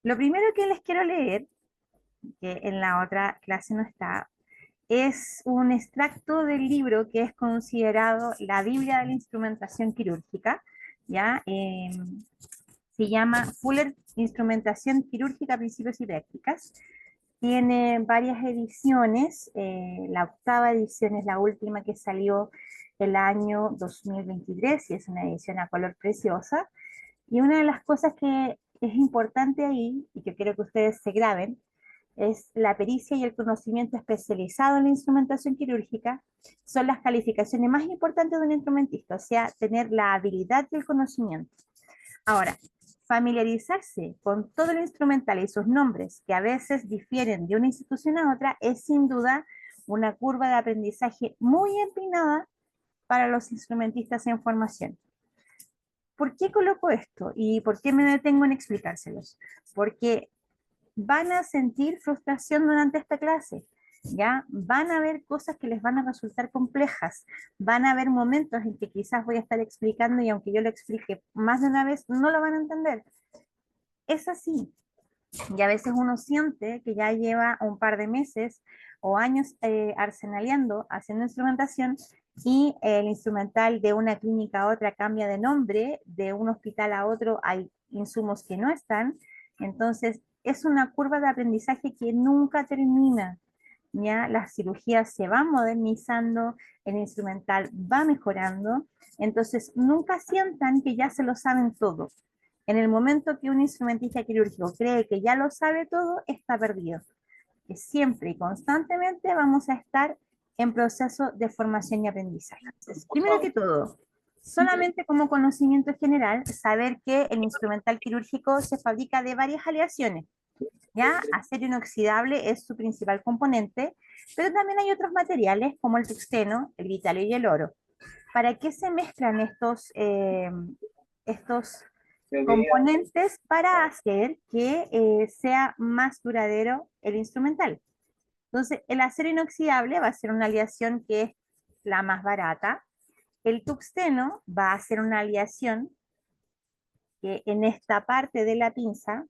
Lo primero que les quiero leer, que en la otra clase no está, es un extracto del libro que es considerado la Biblia de la instrumentación quirúrgica, ¿ya? Se llama Fuller Instrumentación Quirúrgica, Principios y Prácticas. Tiene varias ediciones, la octava edición es la última que salió el año 2023 y es una edición a color preciosa. Y una de las cosas que es importante ahí, y que quiero que ustedes se graben, es la pericia y el conocimiento especializado en la instrumentación quirúrgica, son las calificaciones más importantes de un instrumentista, o sea, tener la habilidad y el conocimiento. Ahora, familiarizarse con todo el instrumental y sus nombres, que a veces difieren de una institución a otra, es sin duda una curva de aprendizaje muy empinada para los instrumentistas en formación. ¿Por qué coloco esto y por qué me detengo en explicárselos? Porque van a sentir frustración durante esta clase, ¿ya? Van a haber cosas que les van a resultar complejas, van a haber momentos en que quizás voy a estar explicando y aunque yo lo explique más de una vez, no lo van a entender. Es así, y a veces uno siente que ya lleva un par de meses o años arsenaleando, haciendo instrumentación, y el instrumental de una clínica a otra cambia de nombre, de un hospital a otro hay insumos que no están, entonces es una curva de aprendizaje que nunca termina. Ya las cirugías se van modernizando, el instrumental va mejorando, entonces nunca sientan que ya se lo saben todo. En el momento que un instrumentista quirúrgico cree que ya lo sabe todo, está perdido. Que siempre y constantemente vamos a estar en proceso de formación y aprendizaje. Entonces, primero que todo, solamente como conocimiento general, saber que el instrumental quirúrgico se fabrica de varias aleaciones. ¿Ya? Acero inoxidable es su principal componente, pero también hay otros materiales como el tuxteno, el vitalio y el oro. ¿Para qué se mezclan estos componentes para hacer que sea más duradero el instrumental? Entonces, el acero inoxidable va a ser una aleación que es la más barata. El tuxteno va a ser una aleación que en esta parte de la pinza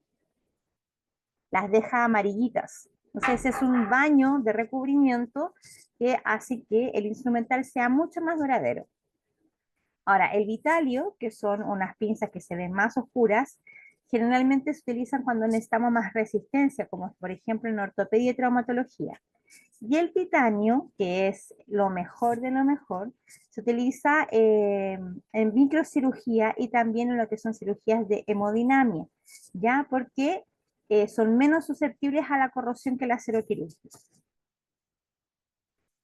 las deja amarillitas. Entonces, es un baño de recubrimiento que hace que el instrumental sea mucho más duradero. Ahora, el vitalio, que son unas pinzas que se ven más oscuras, generalmente se utilizan cuando necesitamos más resistencia, como por ejemplo en ortopedia y traumatología. Y el titanio, que es lo mejor de lo mejor, se utiliza en microcirugía y también en lo que son cirugías de hemodinamia, ¿ya? Porque son menos susceptibles a la corrosión que el acero quirúrgico.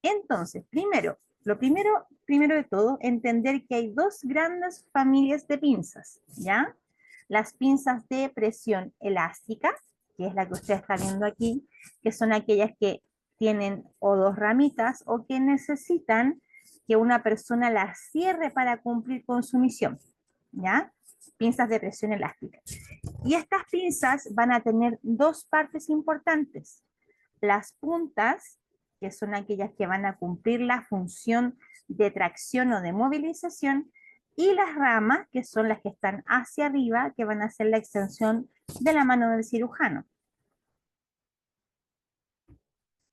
Entonces, primero de todo, entender que hay dos grandes familias de pinzas, ¿ya? Las pinzas de presión elástica, que es la que usted está viendo aquí, que son aquellas que tienen o dos ramitas o que necesitan que una persona las cierre para cumplir con su misión, ¿ya? Pinzas de presión elástica. Y estas pinzas van a tener dos partes importantes. Las puntas, que son aquellas que van a cumplir la función de tracción o de movilización, y las ramas, que son las que están hacia arriba, que van a ser la extensión de la mano del cirujano.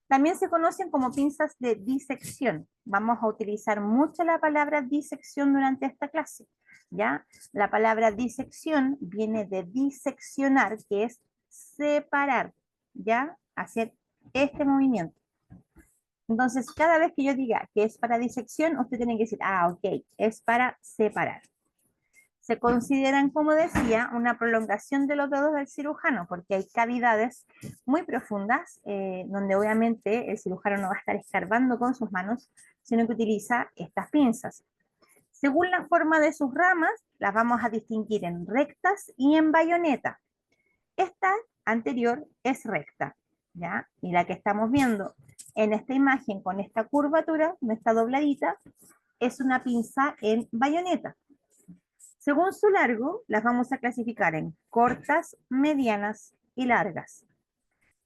También se conocen como pinzas de disección. Vamos a utilizar mucho la palabra disección durante esta clase, ¿ya? La palabra disección viene de diseccionar, que es separar, ¿ya? Hacer este movimiento. Entonces, cada vez que yo diga que es para disección, usted tiene que decir, ah, ok, es para separar. Se consideran, como decía, una prolongación de los dedos del cirujano, porque hay cavidades muy profundas, donde obviamente el cirujano no va a estar escarbando con sus manos, sino que utiliza estas pinzas. Según la forma de sus ramas, las vamos a distinguir en rectas y en bayoneta. Esta anterior es recta, ¿ya? Y la que estamos viendo en esta imagen con esta curvatura, no está dobladita, es una pinza en bayoneta. Según su largo, las vamos a clasificar en cortas, medianas y largas.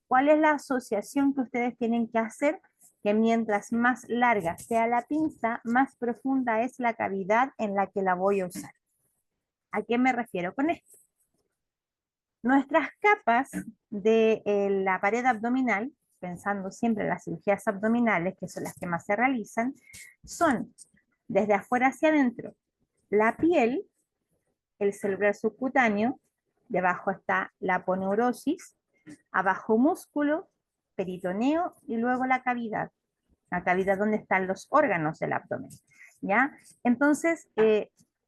¿Cuál es la asociación que ustedes tienen que hacer? Que mientras más larga sea la pinza, más profunda es la cavidad en la que la voy a usar. ¿A qué me refiero con esto? Nuestras capas de la pared abdominal, pensando siempre en las cirugías abdominales, que son las que más se realizan, son desde afuera hacia adentro la piel, el celular subcutáneo, debajo está la aponeurosis, abajo músculo, peritoneo y luego la cavidad donde están los órganos del abdomen, ¿ya? Entonces,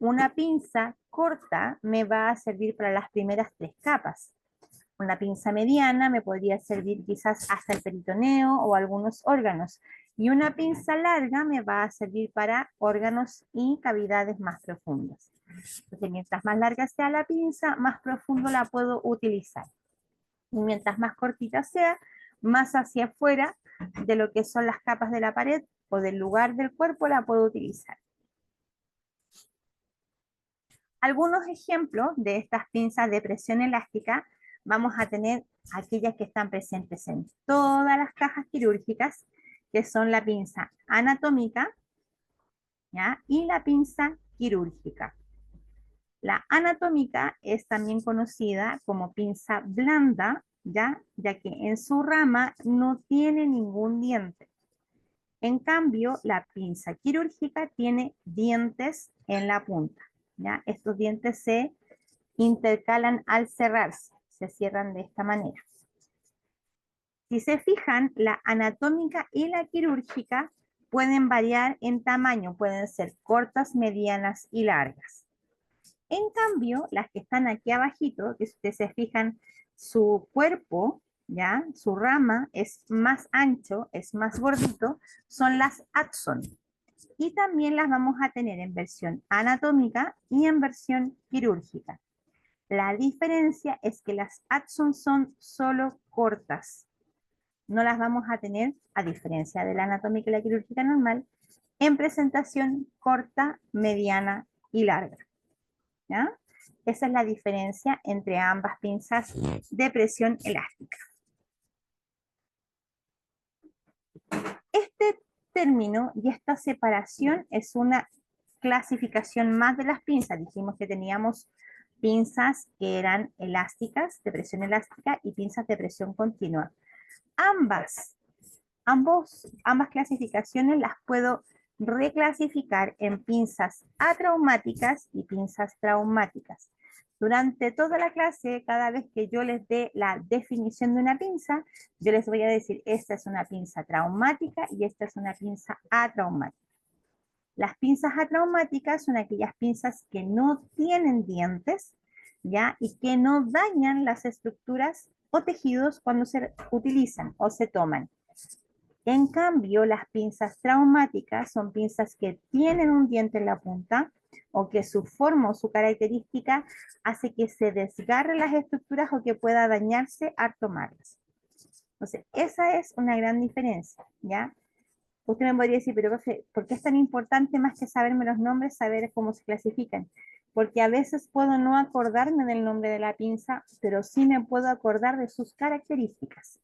una pinza corta me va a servir para las primeras 3 capas. Una pinza mediana me podría servir quizás hasta el peritoneo o algunos órganos. Y una pinza larga me va a servir para órganos y cavidades más profundas. Entonces, mientras más larga sea la pinza, más profundo la puedo utilizar. Y mientras más cortita sea, más hacia afuera de lo que son las capas de la pared o del lugar del cuerpo la puedo utilizar. Algunos ejemplos de estas pinzas de presión elástica vamos a tener aquellas que están presentes en todas las cajas quirúrgicas, que son la pinza anatómica, ¿ya? Y la pinza quirúrgica. La anatómica es también conocida como pinza blanda, ya que en su rama no tiene ningún diente. En cambio, la pinza quirúrgica tiene dientes en la punta, ¿ya? Estos dientes se intercalan al cerrarse, se cierran de esta manera. Si se fijan, la anatómica y la quirúrgica pueden variar en tamaño, pueden ser cortas, medianas y largas. En cambio, las que están aquí abajito, que si ustedes se fijan, su cuerpo, ¿ya? Su rama es más ancho, es más gordito, son las axon. Y también las vamos a tener en versión anatómica y en versión quirúrgica. La diferencia es que las axon son solo cortas. No las vamos a tener, a diferencia de la anatómica y la quirúrgica normal, en presentación corta, mediana y larga, ¿ya? Esa es la diferencia entre ambas pinzas de presión elástica. Este término y esta separación es una clasificación más de las pinzas. Dijimos que teníamos pinzas que eran elásticas, de presión elástica, y pinzas de presión continua. Ambas clasificaciones las puedo reclasificar en pinzas atraumáticas y pinzas traumáticas. Durante toda la clase, cada vez que yo les dé la definición de una pinza, yo les voy a decir, esta es una pinza traumática y esta es una pinza atraumática. Las pinzas atraumáticas son aquellas pinzas que no tienen dientes, ¿ya? Y que no dañan las estructuras o tejidos cuando se utilizan o se toman. En cambio, las pinzas traumáticas son pinzas que tienen un diente en la punta o que su forma o su característica hace que se desgarren las estructuras o que pueda dañarse al tomarlas. Entonces, esa es una gran diferencia, ¿ya? Usted me podría decir, pero profe, ¿por qué es tan importante más que saberme los nombres, saber cómo se clasifican? Porque a veces puedo no acordarme del nombre de la pinza, pero sí me puedo acordar de sus características.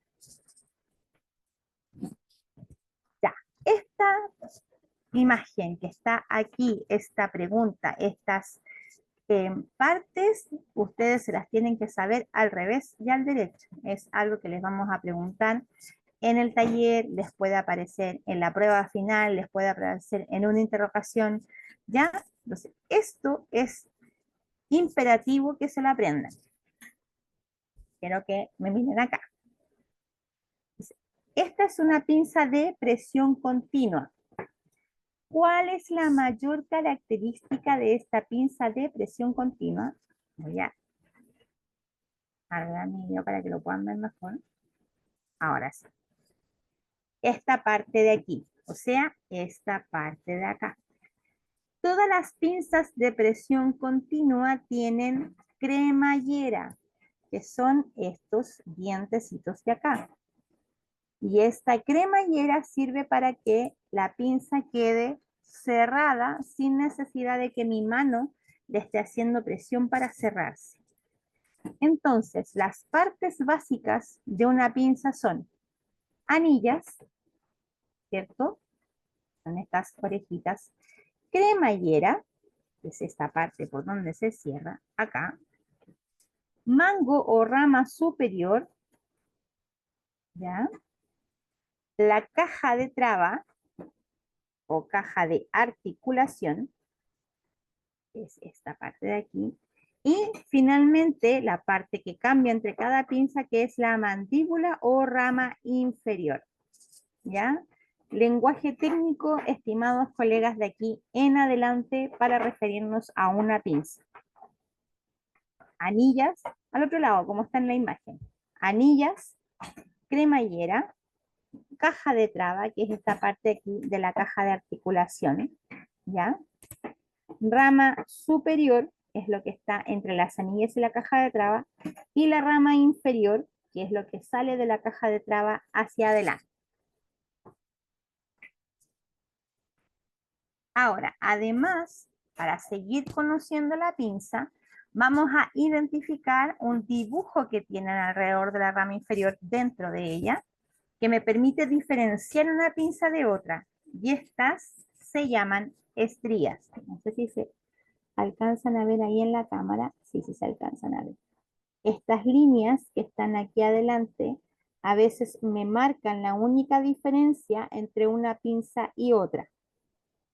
Ya, esta imagen que está aquí, esta pregunta, estas partes, ustedes se las tienen que saber al revés y al derecho. Es algo que les vamos a preguntar en el taller, les puede aparecer en la prueba final, les puede aparecer en una interrogación, ¿ya? Entonces, esto es imperativo que se lo aprendan. Quiero que me miren acá. Esta es una pinza de presión continua. ¿Cuál es la mayor característica de esta pinza de presión continua? Voy a alargar mi video para que lo puedan ver mejor. Ahora sí. Esta parte de aquí, o sea, esta parte de acá. Todas las pinzas de presión continua tienen cremallera, que son estos dientecitos de acá. Y esta cremallera sirve para que la pinza quede cerrada sin necesidad de que mi mano le esté haciendo presión para cerrarse. Entonces, las partes básicas de una pinza son anillas, ¿cierto? Son estas orejitas. Cremallera, que es esta parte por donde se cierra, acá. mango o rama superior, ¿ya? La caja de traba o caja de articulación, es esta parte de aquí, y finalmente la parte que cambia entre cada pinza, que es la mandíbula o rama inferior, ¿ya? Lenguaje técnico, estimados colegas, de aquí en adelante para referirnos a una pinza. Anillas, al otro lado, como está en la imagen. Anillas, cremallera, caja de traba, que es esta parte aquí de la caja de articulaciones, ¿ya? Rama superior, es lo que está entre las anillas y la caja de traba, y la rama inferior, que es lo que sale de la caja de traba hacia adelante. Ahora, además, para seguir conociendo la pinza, vamos a identificar un dibujo que tienen alrededor de la rama inferior dentro de ella, que me permite diferenciar una pinza de otra. Y estas se llaman estrías. No sé si se alcanzan a ver ahí en la cámara. Sí, sí se alcanzan a ver. Estas líneas que están aquí adelante a veces me marcan la única diferencia entre una pinza y otra.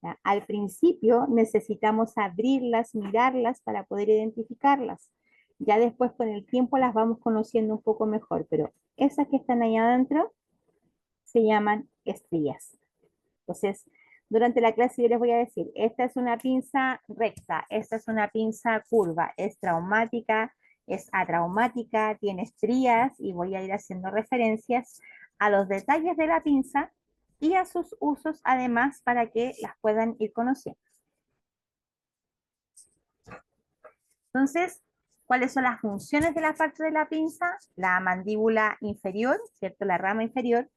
¿Ya? Al principio necesitamos abrirlas, mirarlas para poder identificarlas. Ya después con el tiempo las vamos conociendo un poco mejor, pero esas que están ahí adentro se llaman estrías. Entonces, durante la clase yo les voy a decir, esta es una pinza recta, esta es una pinza curva, es traumática, es atraumática, tiene estrías, y voy a ir haciendo referencias a los detalles de la pinza y a sus usos además para que las puedan ir conociendo. Entonces, ¿cuáles son las funciones de la parte de la pinza? La mandíbula inferior, ¿cierto? La rama inferior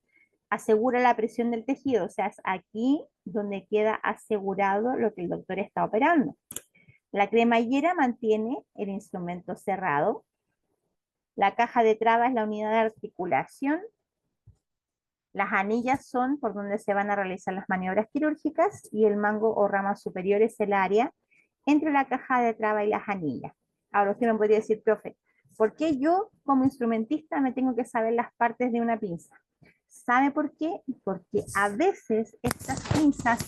asegura la presión del tejido, o sea, es aquí donde queda asegurado lo que el doctor está operando. La cremallera mantiene el instrumento cerrado. La caja de traba es la unidad de articulación. Las anillas son por donde se van a realizar las maniobras quirúrgicas, y el mango o rama superior es el área entre la caja de traba y las anillas. Ahora usted me podría decir, profe, ¿por qué yo como instrumentista me tengo que saber las partes de una pinza? ¿Sabe por qué? Porque a veces estas pinzas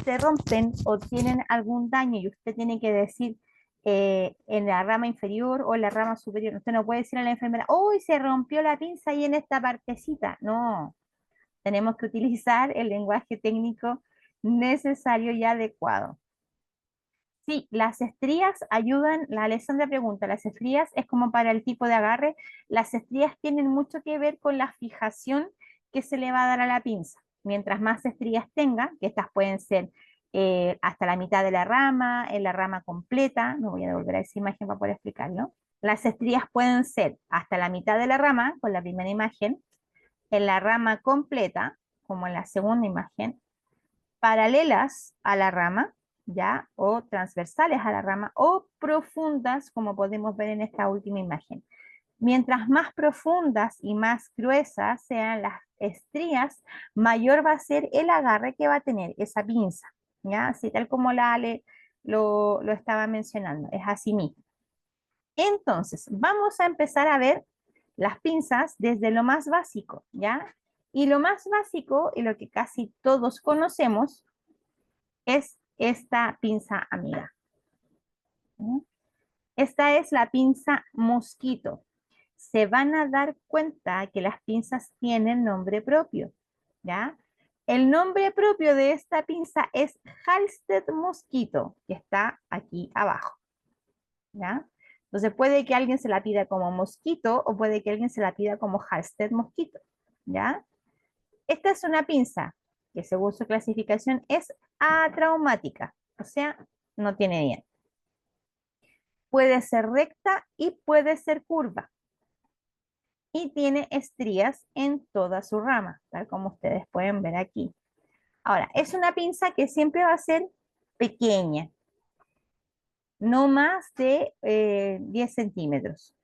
se rompen o tienen algún daño y usted tiene que decir en la rama inferior o en la rama superior. Usted no puede decir a la enfermera, ¡uy, se rompió la pinza ahí en esta partecita! No, tenemos que utilizar el lenguaje técnico necesario y adecuado. Sí, las estrías ayudan, la Alessandra pregunta, las estrías es como para el tipo de agarre, las estrías tienen mucho que ver con la fijación que se le va a dar a la pinza. Mientras más estrías tenga, que estas pueden ser hasta la mitad de la rama, en la rama completa, no voy a devolver a esa imagen para poder explicarlo. Las estrías pueden ser hasta la mitad de la rama, con la primera imagen, en la rama completa, como en la segunda imagen, paralelas a la rama, ¿ya? O transversales a la rama, o profundas, como podemos ver en esta última imagen. Mientras más profundas y más gruesas sean las estrías, mayor va a ser el agarre que va a tener esa pinza, ¿ya? Así tal como la Ale lo estaba mencionando, es así mismo. Entonces, vamos a empezar a ver las pinzas desde lo más básico, ¿ya? Y lo más básico, y lo que casi todos conocemos, es esta pinza amiga. Esta es la pinza mosquito. Se van a dar cuenta que las pinzas tienen nombre propio, ¿ya? El nombre propio de esta pinza es Halsted mosquito, que está aquí abajo, ¿ya? Entonces puede que alguien se la pida como mosquito o puede que alguien se la pida como Halsted mosquito, ¿ya? Esta es una pinza que según su clasificación es atraumática, o sea, no tiene diente. Puede ser recta y puede ser curva. Y tiene estrías en toda su rama, tal como ustedes pueden ver aquí. Ahora, es una pinza que siempre va a ser pequeña, no más de 10 centímetros.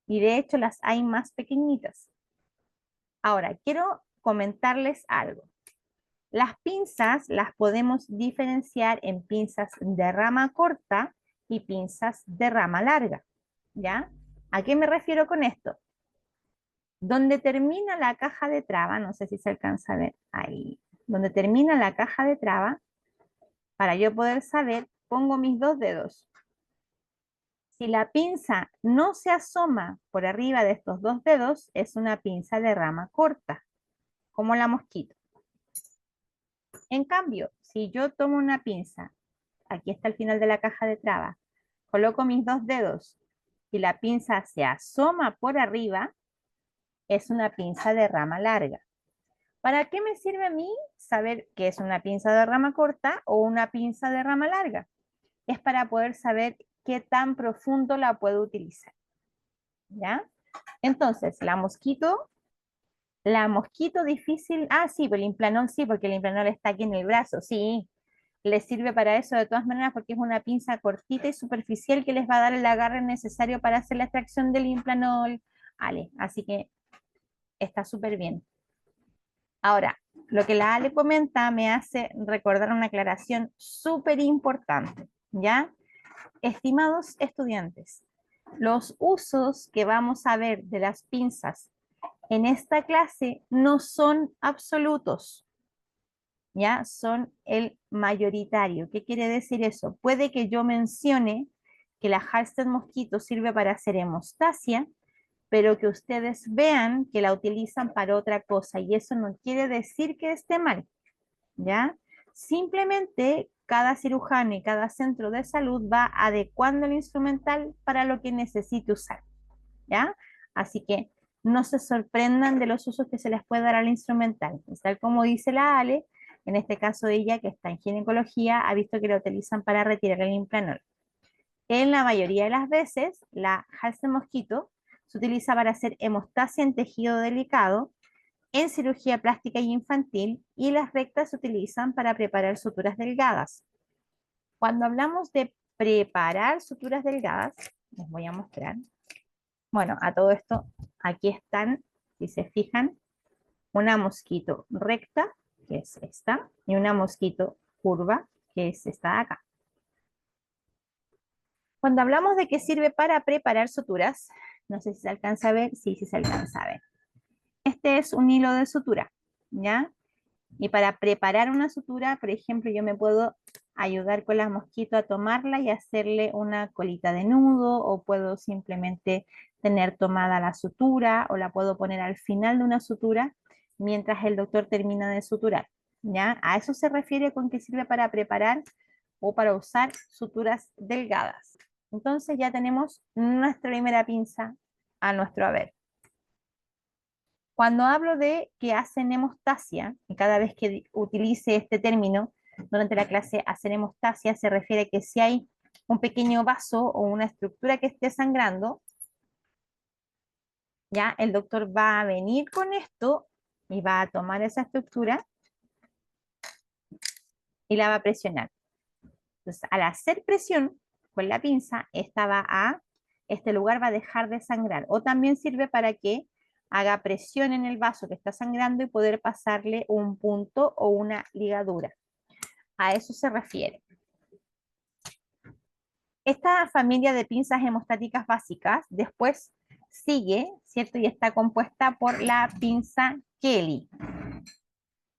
Y de hecho las hay más pequeñitas. Ahora, quiero comentarles algo. Las pinzas las podemos diferenciar en pinzas de rama corta y pinzas de rama larga. ¿ya? ¿A qué me refiero con esto? Donde termina la caja de traba, no sé si se alcanza a ver ahí, donde termina la caja de traba, para yo poder saber, pongo mis dos dedos. Si la pinza no se asoma por arriba de estos dos dedos, es una pinza de rama corta, como la mosquito. En cambio, si yo tomo una pinza, aquí está el final de la caja de traba, coloco mis dos dedos y la pinza se asoma por arriba, es una pinza de rama larga. ¿Para qué me sirve a mí saber que es una pinza de rama corta o una pinza de rama larga? Es para poder saber qué tan profundo la puedo utilizar. ¿Ya? Entonces, la mosquito difícil, sí, pues el implanol sí, porque el implanol está aquí en el brazo, sí, les sirve para eso de todas maneras porque es una pinza cortita y superficial que les va a dar el agarre necesario para hacer la extracción del implanol. Vale, así que está súper bien. Ahora, lo que la Ale comenta me hace recordar una aclaración súper importante, ¿ya? Estimados estudiantes, los usos que vamos a ver de las pinzas en esta clase no son absolutos, ¿ya? Son el mayoritario. ¿Qué quiere decir eso? Puede que yo mencione que la Halsted Mosquito sirve para hacer hemostasia, pero que ustedes vean que la utilizan para otra cosa y eso no quiere decir que esté mal, ¿ya? Simplemente cada cirujano y cada centro de salud va adecuando el instrumental para lo que necesite usar, ¿ya? Así que no se sorprendan de los usos que se les puede dar al instrumental. Es tal como dice la Ale, en este caso ella que está en ginecología, ha visto que lo utilizan para retirar el implanol. En la mayoría de las veces, la Halsted Mosquito se utiliza para hacer hemostasia en tejido delicado, en cirugía plástica y infantil, y las rectas se utilizan para preparar suturas delgadas. Cuando hablamos de preparar suturas delgadas, les voy a mostrar. Bueno, a todo esto, aquí están, si se fijan, una mosquito recta, que es esta, y una mosquito curva, que es esta de acá. Cuando hablamos de que sirve para preparar suturas, no sé si se alcanza a ver, sí se alcanza a ver. Este es un hilo de sutura, ¿ya? Y para preparar una sutura, por ejemplo, yo me puedo ayudar con la mosquito a tomarla y hacerle una colita de nudo, o puedo simplemente tener tomada la sutura, o la puedo poner al final de una sutura mientras el doctor termina de suturar, ¿ya? A eso se refiere con que sirve para preparar o para usar suturas delgadas. Entonces ya tenemos nuestra primera pinza a nuestro haber. Cuando hablo de que hacen hemostasia, y cada vez que utilice este término durante la clase hacer hemostasia, se refiere a que si hay un pequeño vaso o una estructura que esté sangrando, ya el doctor va a venir con esto y va a tomar esa estructura y la va a presionar. Entonces, al hacer presión con la pinza, este lugar va a dejar de sangrar. O también sirve para que haga presión en el vaso que está sangrando y poder pasarle un punto o una ligadura. A eso se refiere. Esta familia de pinzas hemostáticas básicas después sigue, ¿cierto? Y está compuesta por la pinza Kelly.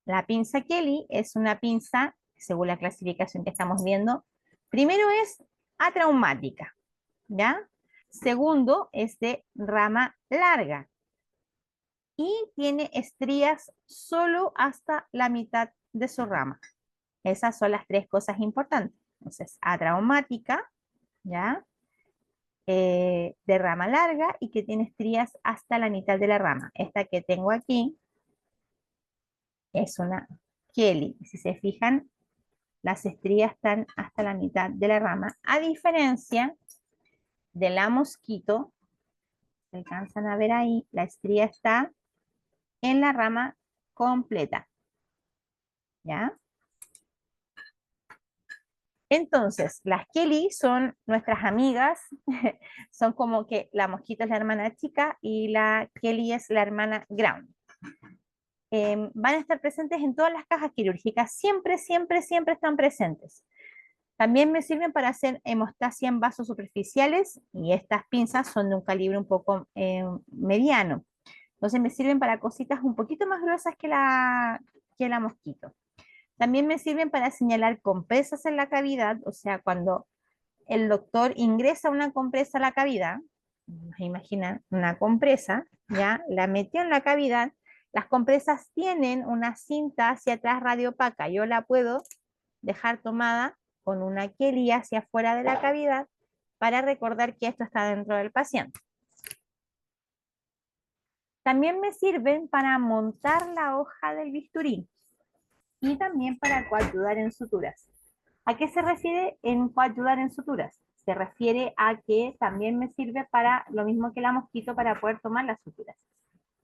La pinza Kelly es una pinza, según la clasificación que estamos viendo, primero es atraumática, ¿ya? Segundo es de rama larga y tiene estrías solo hasta la mitad de su rama. Esas son las tres cosas importantes. Entonces, atraumática, ¿ya? De rama larga y que tiene estrías hasta la mitad de la rama. Esta que tengo aquí es una Kelly. Si se fijan, las estrías están hasta la mitad de la rama, a diferencia de la mosquito. Se alcanzan a ver ahí, la estría está en la rama completa, ¿ya? Entonces, las Kelly son nuestras amigas, son como que la mosquita es la hermana chica y la Kelly es la hermana grande. Van a estar presentes en todas las cajas quirúrgicas, siempre, siempre, siempre están presentes. También me sirven para hacer hemostasia en vasos superficiales y estas pinzas son de un calibre un poco mediano. Entonces me sirven para cositas un poquito más gruesas que la mosquito. También me sirven para señalar compresas en la cavidad, o sea, cuando el doctor ingresa una compresa a la cavidad, imagina una compresa, ya, la metió en la cavidad, las compresas tienen una cinta hacia atrás radiopaca, yo la puedo dejar tomada con una Kelly hacia afuera de la cavidad para recordar que esto está dentro del paciente. También me sirven para montar la hoja del bisturí y también para coayudar en suturas. ¿A qué se refiere en coayudar en suturas? Se refiere a que también me sirve para lo mismo que la mosquito para poder tomar las suturas.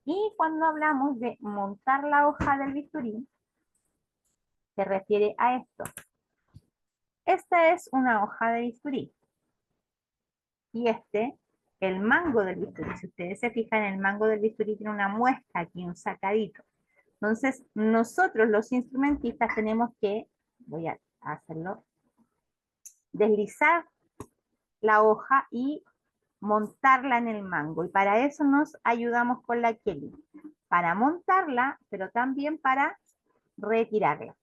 Y cuando hablamos de montar la hoja del bisturí, se refiere a esto. Esta es una hoja de bisturí. Y el mango del bisturí. Si ustedes se fijan, el mango del bisturí tiene una muesca aquí, un sacadito. Entonces, nosotros los instrumentistas tenemos que, voy a hacerlo, deslizar la hoja y montarla en el mango. Y para eso nos ayudamos con la Kelly. Para montarla, pero también para retirarla.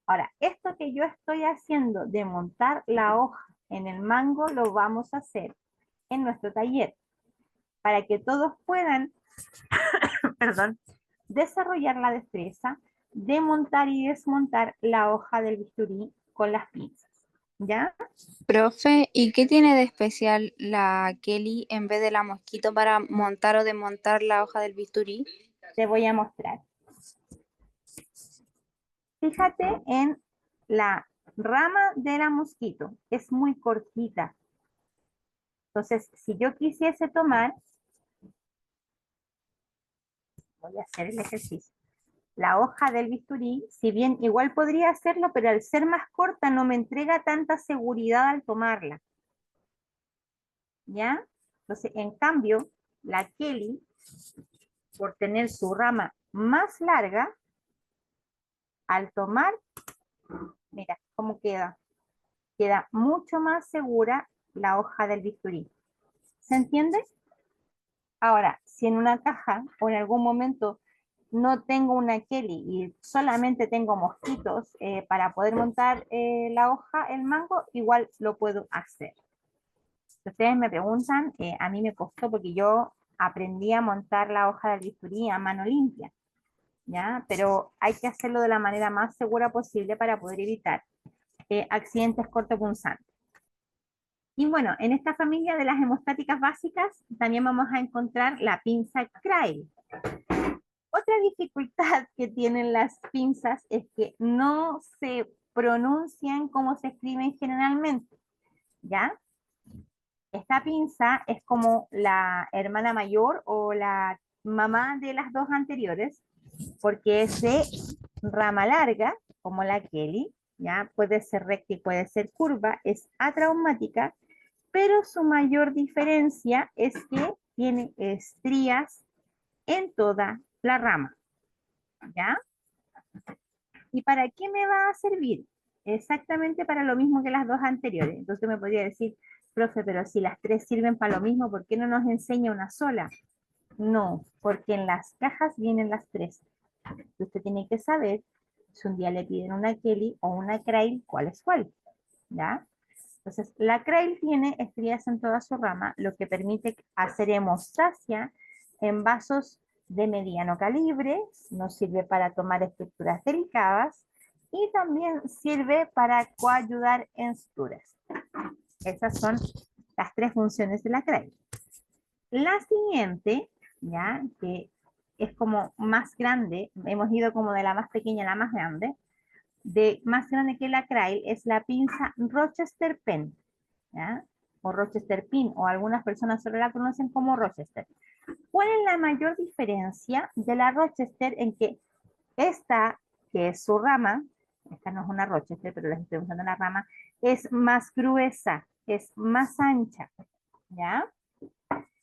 Ahora, esto que yo estoy haciendo de montar la hoja en el mango, lo vamos a hacer en nuestro taller. Para que todos puedan, perdón, desarrollar la destreza de montar y desmontar la hoja del bisturí con las pinzas. ¿Ya? Profe, ¿y qué tiene de especial la Kelly en vez de la mosquito para montar o desmontar la hoja del bisturí? Te voy a mostrar. Fíjate en la rama de la mosquito, es muy cortita. Entonces, si yo quisiese tomar, voy a hacer el ejercicio, la hoja del bisturí, si bien igual podría hacerlo, pero al ser más corta no me entrega tanta seguridad al tomarla. ¿Ya? Entonces, en cambio, la Kelly, por tener su rama más larga, al tomar, mira cómo queda. Queda mucho más segura la hoja del bisturí. ¿Se entiende? Ahora, si en una caja o en algún momento no tengo una Kelly y solamente tengo mosquitos para poder montar la hoja, el mango, igual lo puedo hacer. Si ustedes me preguntan, a mí me costó porque yo aprendí a montar la hoja del bisturí a mano limpia, ¿ya? Pero hay que hacerlo de la manera más segura posible para poder evitar accidentes cortopunzantes. Y bueno, en esta familia de las hemostáticas básicas también vamos a encontrar la pinza Crail. Otra dificultad que tienen las pinzas es que no se pronuncian como se escriben generalmente, ¿ya? Esta pinza es como la hermana mayor o la mamá de las dos anteriores, porque es de rama larga, como la Kelly, ¿ya? Puede ser recta y puede ser curva, es atraumática, pero su mayor diferencia es que tiene estrías en toda la rama, ¿ya? ¿Y para qué me va a servir? Exactamente para lo mismo que las dos anteriores. Entonces me podría decir, profe, pero si las tres sirven para lo mismo, ¿por qué no nos enseña una sola? No, porque en las cajas vienen las tres. Usted tiene que saber si un día le piden una Kelly o una Crail, ¿cuál es cuál? ¿Ya? Entonces, la Crail tiene estrías en toda su rama, lo que permite hacer hemostasia en vasos de mediano calibre, nos sirve para tomar estructuras delicadas y también sirve para coayudar en suturas. Esas son las tres funciones de la Crail. La siguiente, ya, que es como más grande, hemos ido como de la más pequeña a la más grande, de más grande que la Crail es la pinza Rochester Pen, ¿ya? O Rochester Pin, o algunas personas solo la conocen como Rochester. ¿Cuál es la mayor diferencia de la Rochester en que esta, que es su rama, esta no es una Rochester, pero les estoy usando la rama, es más gruesa, es más ancha, ¿ya?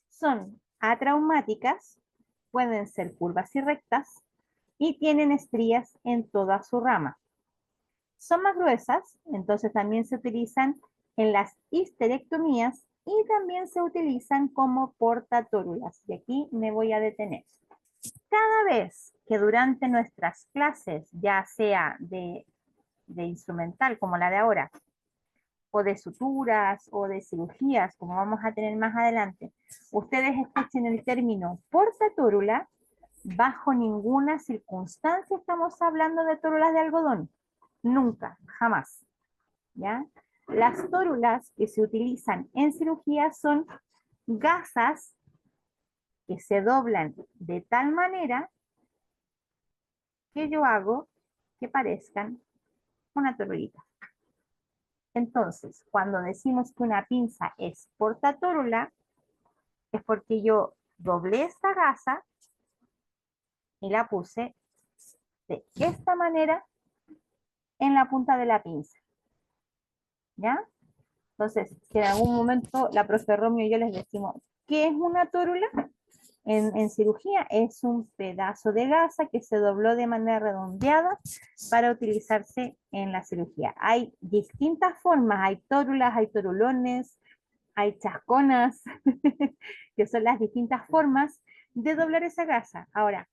Son atraumáticas, pueden ser curvas y rectas, y tienen estrías en toda su rama. son más gruesas, entonces también se utilizan en las histerectomías y también se utilizan como portatórulas. Y aquí me voy a detener. Cada vez que durante nuestras clases, ya sea de instrumental como la de ahora, o de suturas o de cirugías, como vamos a tener más adelante, ustedes escuchen el término portatórula, bajo ninguna circunstancia estamos hablando de tórulas de algodón. Nunca, jamás. ¿Ya? Las tórulas que se utilizan en cirugía son gasas que se doblan de tal manera que yo hago que parezcan una torulita. Entonces, cuando decimos que una pinza es portatórula, es porque yo doblé esta gasa y la puse de esta manera en la punta de la pinza. ¿Ya? Entonces, si en algún momento la profe Romeo y yo les decimos, ¿qué es una tórula? En cirugía es un pedazo de gasa que se dobló de manera redondeada para utilizarse en la cirugía. Hay distintas formas, hay tórulas, hay torulones, hay chasconas, que son las distintas formas de doblar esa gasa. Ahora,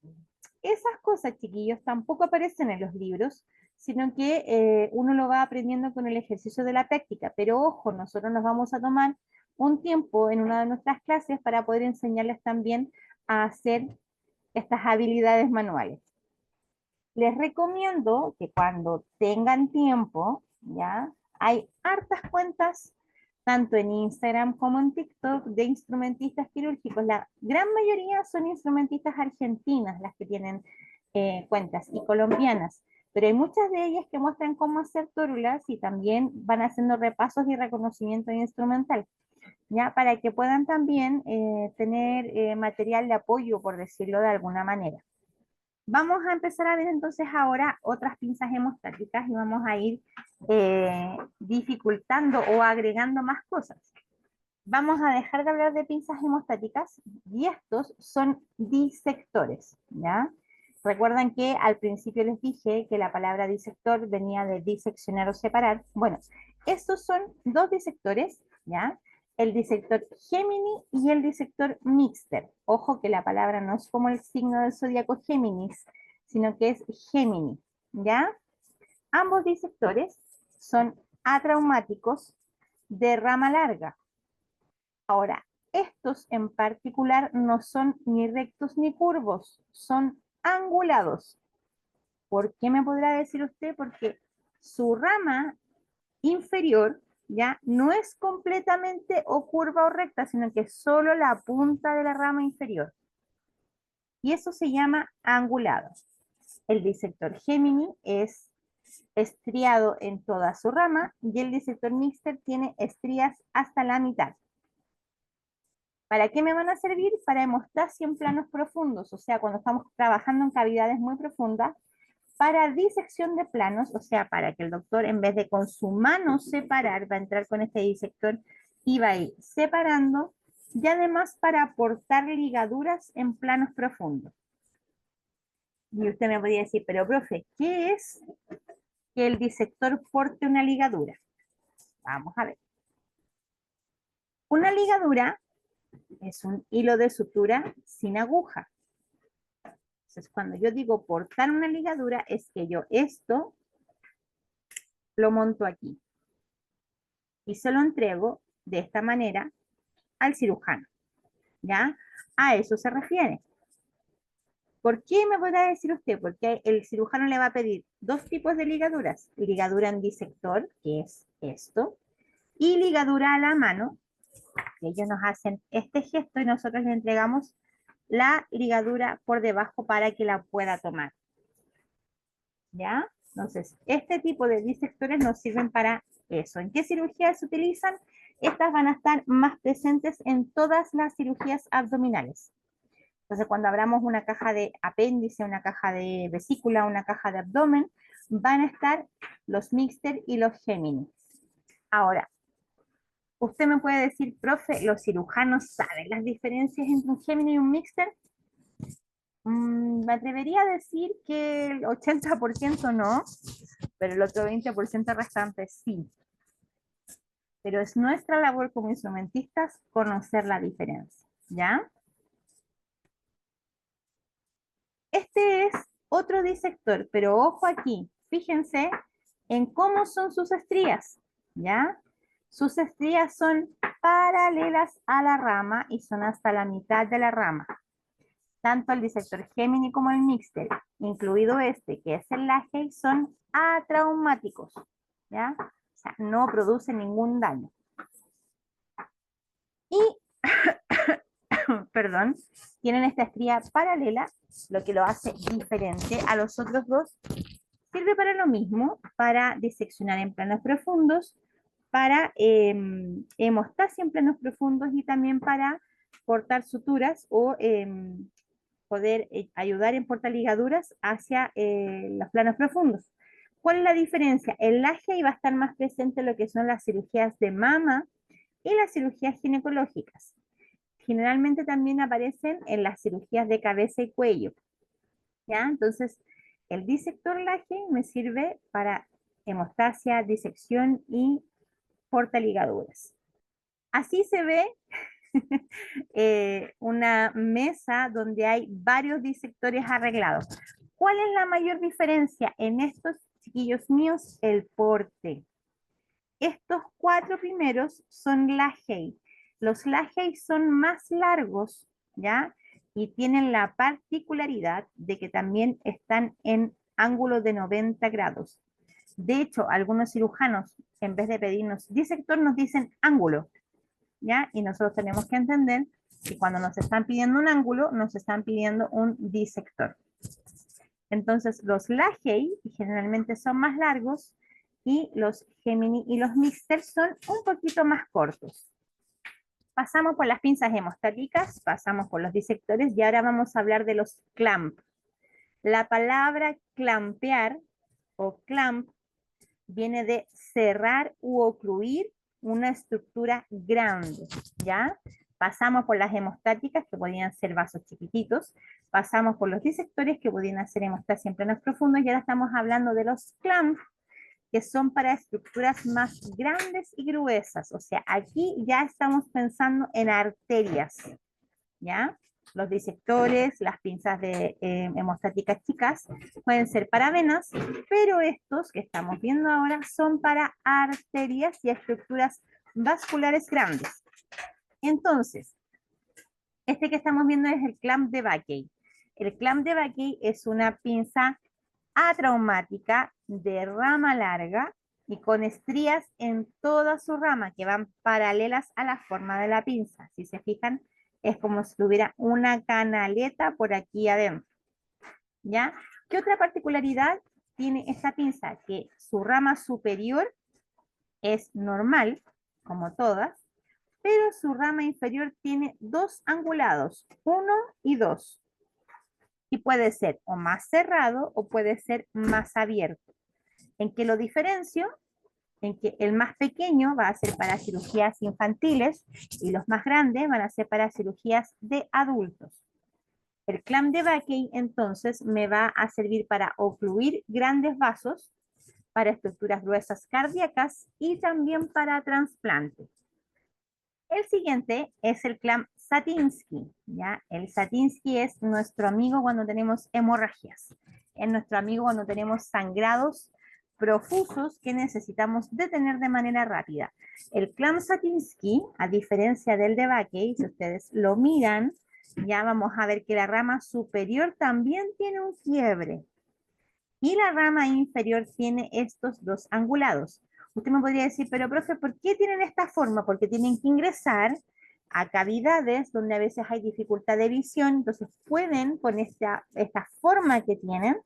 esas cosas, chiquillos, tampoco aparecen en los libros, sino que uno lo va aprendiendo con el ejercicio de la práctica. Pero ojo, nosotros nos vamos a tomar un tiempo en una de nuestras clases para poder enseñarles también a hacer estas habilidades manuales. Les recomiendo que cuando tengan tiempo, ¿ya? Hay hartas cuentas, tanto en Instagram como en TikTok, de instrumentistas quirúrgicos. La gran mayoría son instrumentistas argentinas las que tienen cuentas y colombianas, pero hay muchas de ellas que muestran cómo hacer tórulas y también van haciendo repasos y reconocimiento instrumental, ¿ya? Para que puedan también tener material de apoyo, por decirlo de alguna manera. Vamos a empezar a ver entonces ahora otras pinzas hemostáticas y vamos a ir dificultando o agregando más cosas. Vamos a dejar de hablar de pinzas hemostáticas y estos son disectores, ¿ya? Recuerdan que al principio les dije que la palabra disector venía de diseccionar o separar. Bueno, estos son dos disectores, ¿ya? El disector Gemini y el disector Mixter. Ojo que la palabra no es como el signo del zodiaco Géminis, sino que es Gemini, ¿ya? Ambos disectores son atraumáticos de rama larga. Ahora, estos en particular no son ni rectos ni curvos, son angulados. ¿Por qué me podrá decir usted? Porque su rama inferior ya no es completamente o curva o recta, sino que solo la punta de la rama inferior. Y eso se llama angulado. El disector Gemini es estriado en toda su rama y el disector Mixter tiene estrías hasta la mitad. ¿Para qué me van a servir? Para hemostasia en planos profundos, o sea, cuando estamos trabajando en cavidades muy profundas, para disección de planos, o sea, para que el doctor, en vez de con su mano separar, va a entrar con este disector y va a ir separando, y además para aportar ligaduras en planos profundos. Y usted me podría decir, pero profe, ¿qué es que el disector porte una ligadura? Vamos a ver. Una ligadura es un hilo de sutura sin aguja. Entonces, cuando yo digo portar una ligadura, es que yo esto lo monto aquí y se lo entrego de esta manera al cirujano, ¿ya? A eso se refiere. ¿Por qué me podrá decir usted? Porque el cirujano le va a pedir dos tipos de ligaduras. Ligadura en disector, que es esto, y ligadura a la mano, que ellos nos hacen este gesto y nosotros le entregamos la ligadura por debajo para que la pueda tomar. ¿Ya? Entonces, este tipo de disectores nos sirven para eso. ¿En qué cirugías se utilizan? Estas van a estar más presentes en todas las cirugías abdominales. Entonces, cuando abramos una caja de apéndice, una caja de vesícula, una caja de abdomen, van a estar los Mixter y los Gemini. Ahora, usted me puede decir, profe, ¿los cirujanos saben las diferencias entre un Gemini y un Mixter? Me atrevería a decir que el 80% no, pero el otro 20% restante sí. Pero es nuestra labor como instrumentistas conocer la diferencia, ¿ya? Este es otro disector, pero ojo aquí, fíjense en cómo son sus estrías, ¿ya? Sus estrías son paralelas a la rama y son hasta la mitad de la rama. Tanto el disector Gemini como el Mixter, incluido este, que es el Lagey, son atraumáticos, ¿ya? O sea, no producen ningún daño. Y, perdón, tienen esta estría paralela, lo que lo hace diferente a los otros dos. Sirve para lo mismo, para diseccionar en planos profundos, para hemostasia en planos profundos y también para cortar suturas o poder ayudar en portaligaduras hacia los planos profundos. ¿Cuál es la diferencia? El LAGE va a estar más presente en lo que son las cirugías de mama y las cirugías ginecológicas. Generalmente también aparecen en las cirugías de cabeza y cuello. ¿Ya? Entonces, el disector LAGE me sirve para hemostasia, disección y portaligaduras. Así se ve una mesa donde hay varios disectores arreglados. ¿Cuál es la mayor diferencia en estos, chiquillos míos? El porte. Estos cuatro primeros son Lagey. Los Lagey son más largos, ¿ya? Y tienen la particularidad de que también están en ángulo de 90 grados. De hecho, algunos cirujanos, en vez de pedirnos disector, nos dicen ángulo, ¿ya? Y nosotros tenemos que entender que cuando nos están pidiendo un ángulo, nos están pidiendo un disector. Entonces, los Lagey generalmente son más largos y los Gemini y los Mixter son un poquito más cortos. Pasamos por las pinzas hemostáticas, pasamos por los disectores y ahora vamos a hablar de los clamp. La palabra clampear o clamp viene de cerrar u ocluir una estructura grande, ¿ya? Pasamos por las hemostáticas, que podían ser vasos chiquititos, pasamos por los disectores, que podían ser hemostasia en planos profundos, y ahora estamos hablando de los clamps, que son para estructuras más grandes y gruesas. O sea, aquí ya estamos pensando en arterias, ¿ya? Los disectores, las pinzas de hemostáticas chicas pueden ser para venas, pero estos que estamos viendo ahora son para arterias y estructuras vasculares grandes. Entonces, este que estamos viendo es el clamp de Backey. El clamp de Backey es una pinza atraumática de rama larga y con estrías en toda su rama que van paralelas a la forma de la pinza. Si se fijan, es como si tuviera una canaleta por aquí adentro, ¿ya? ¿Qué otra particularidad tiene esta pinza? Que su rama superior es normal, como todas, pero su rama inferior tiene dos angulados, 1 y 2. Y puede ser o más cerrado o puede ser más abierto. ¿En qué lo diferencio? En que el más pequeño va a ser para cirugías infantiles y los más grandes van a ser para cirugías de adultos. El clamp de Backey entonces me va a servir para ocluir grandes vasos, para estructuras gruesas cardíacas y también para trasplante. El siguiente es el clamp Satinsky, ¿ya? El Satinsky es nuestro amigo cuando tenemos hemorragias, es nuestro amigo cuando tenemos sangrados profusos que necesitamos detener de manera rápida. El clamp Satinsky, a diferencia del de Backey, si ustedes lo miran, ya vamos a ver que la rama superior también tiene un quiebre y la rama inferior tiene estos dos angulados. Usted me podría decir, pero profe, ¿por qué tienen esta forma? Porque tienen que ingresar a cavidades donde a veces hay dificultad de visión, entonces pueden, con esta forma que tienen,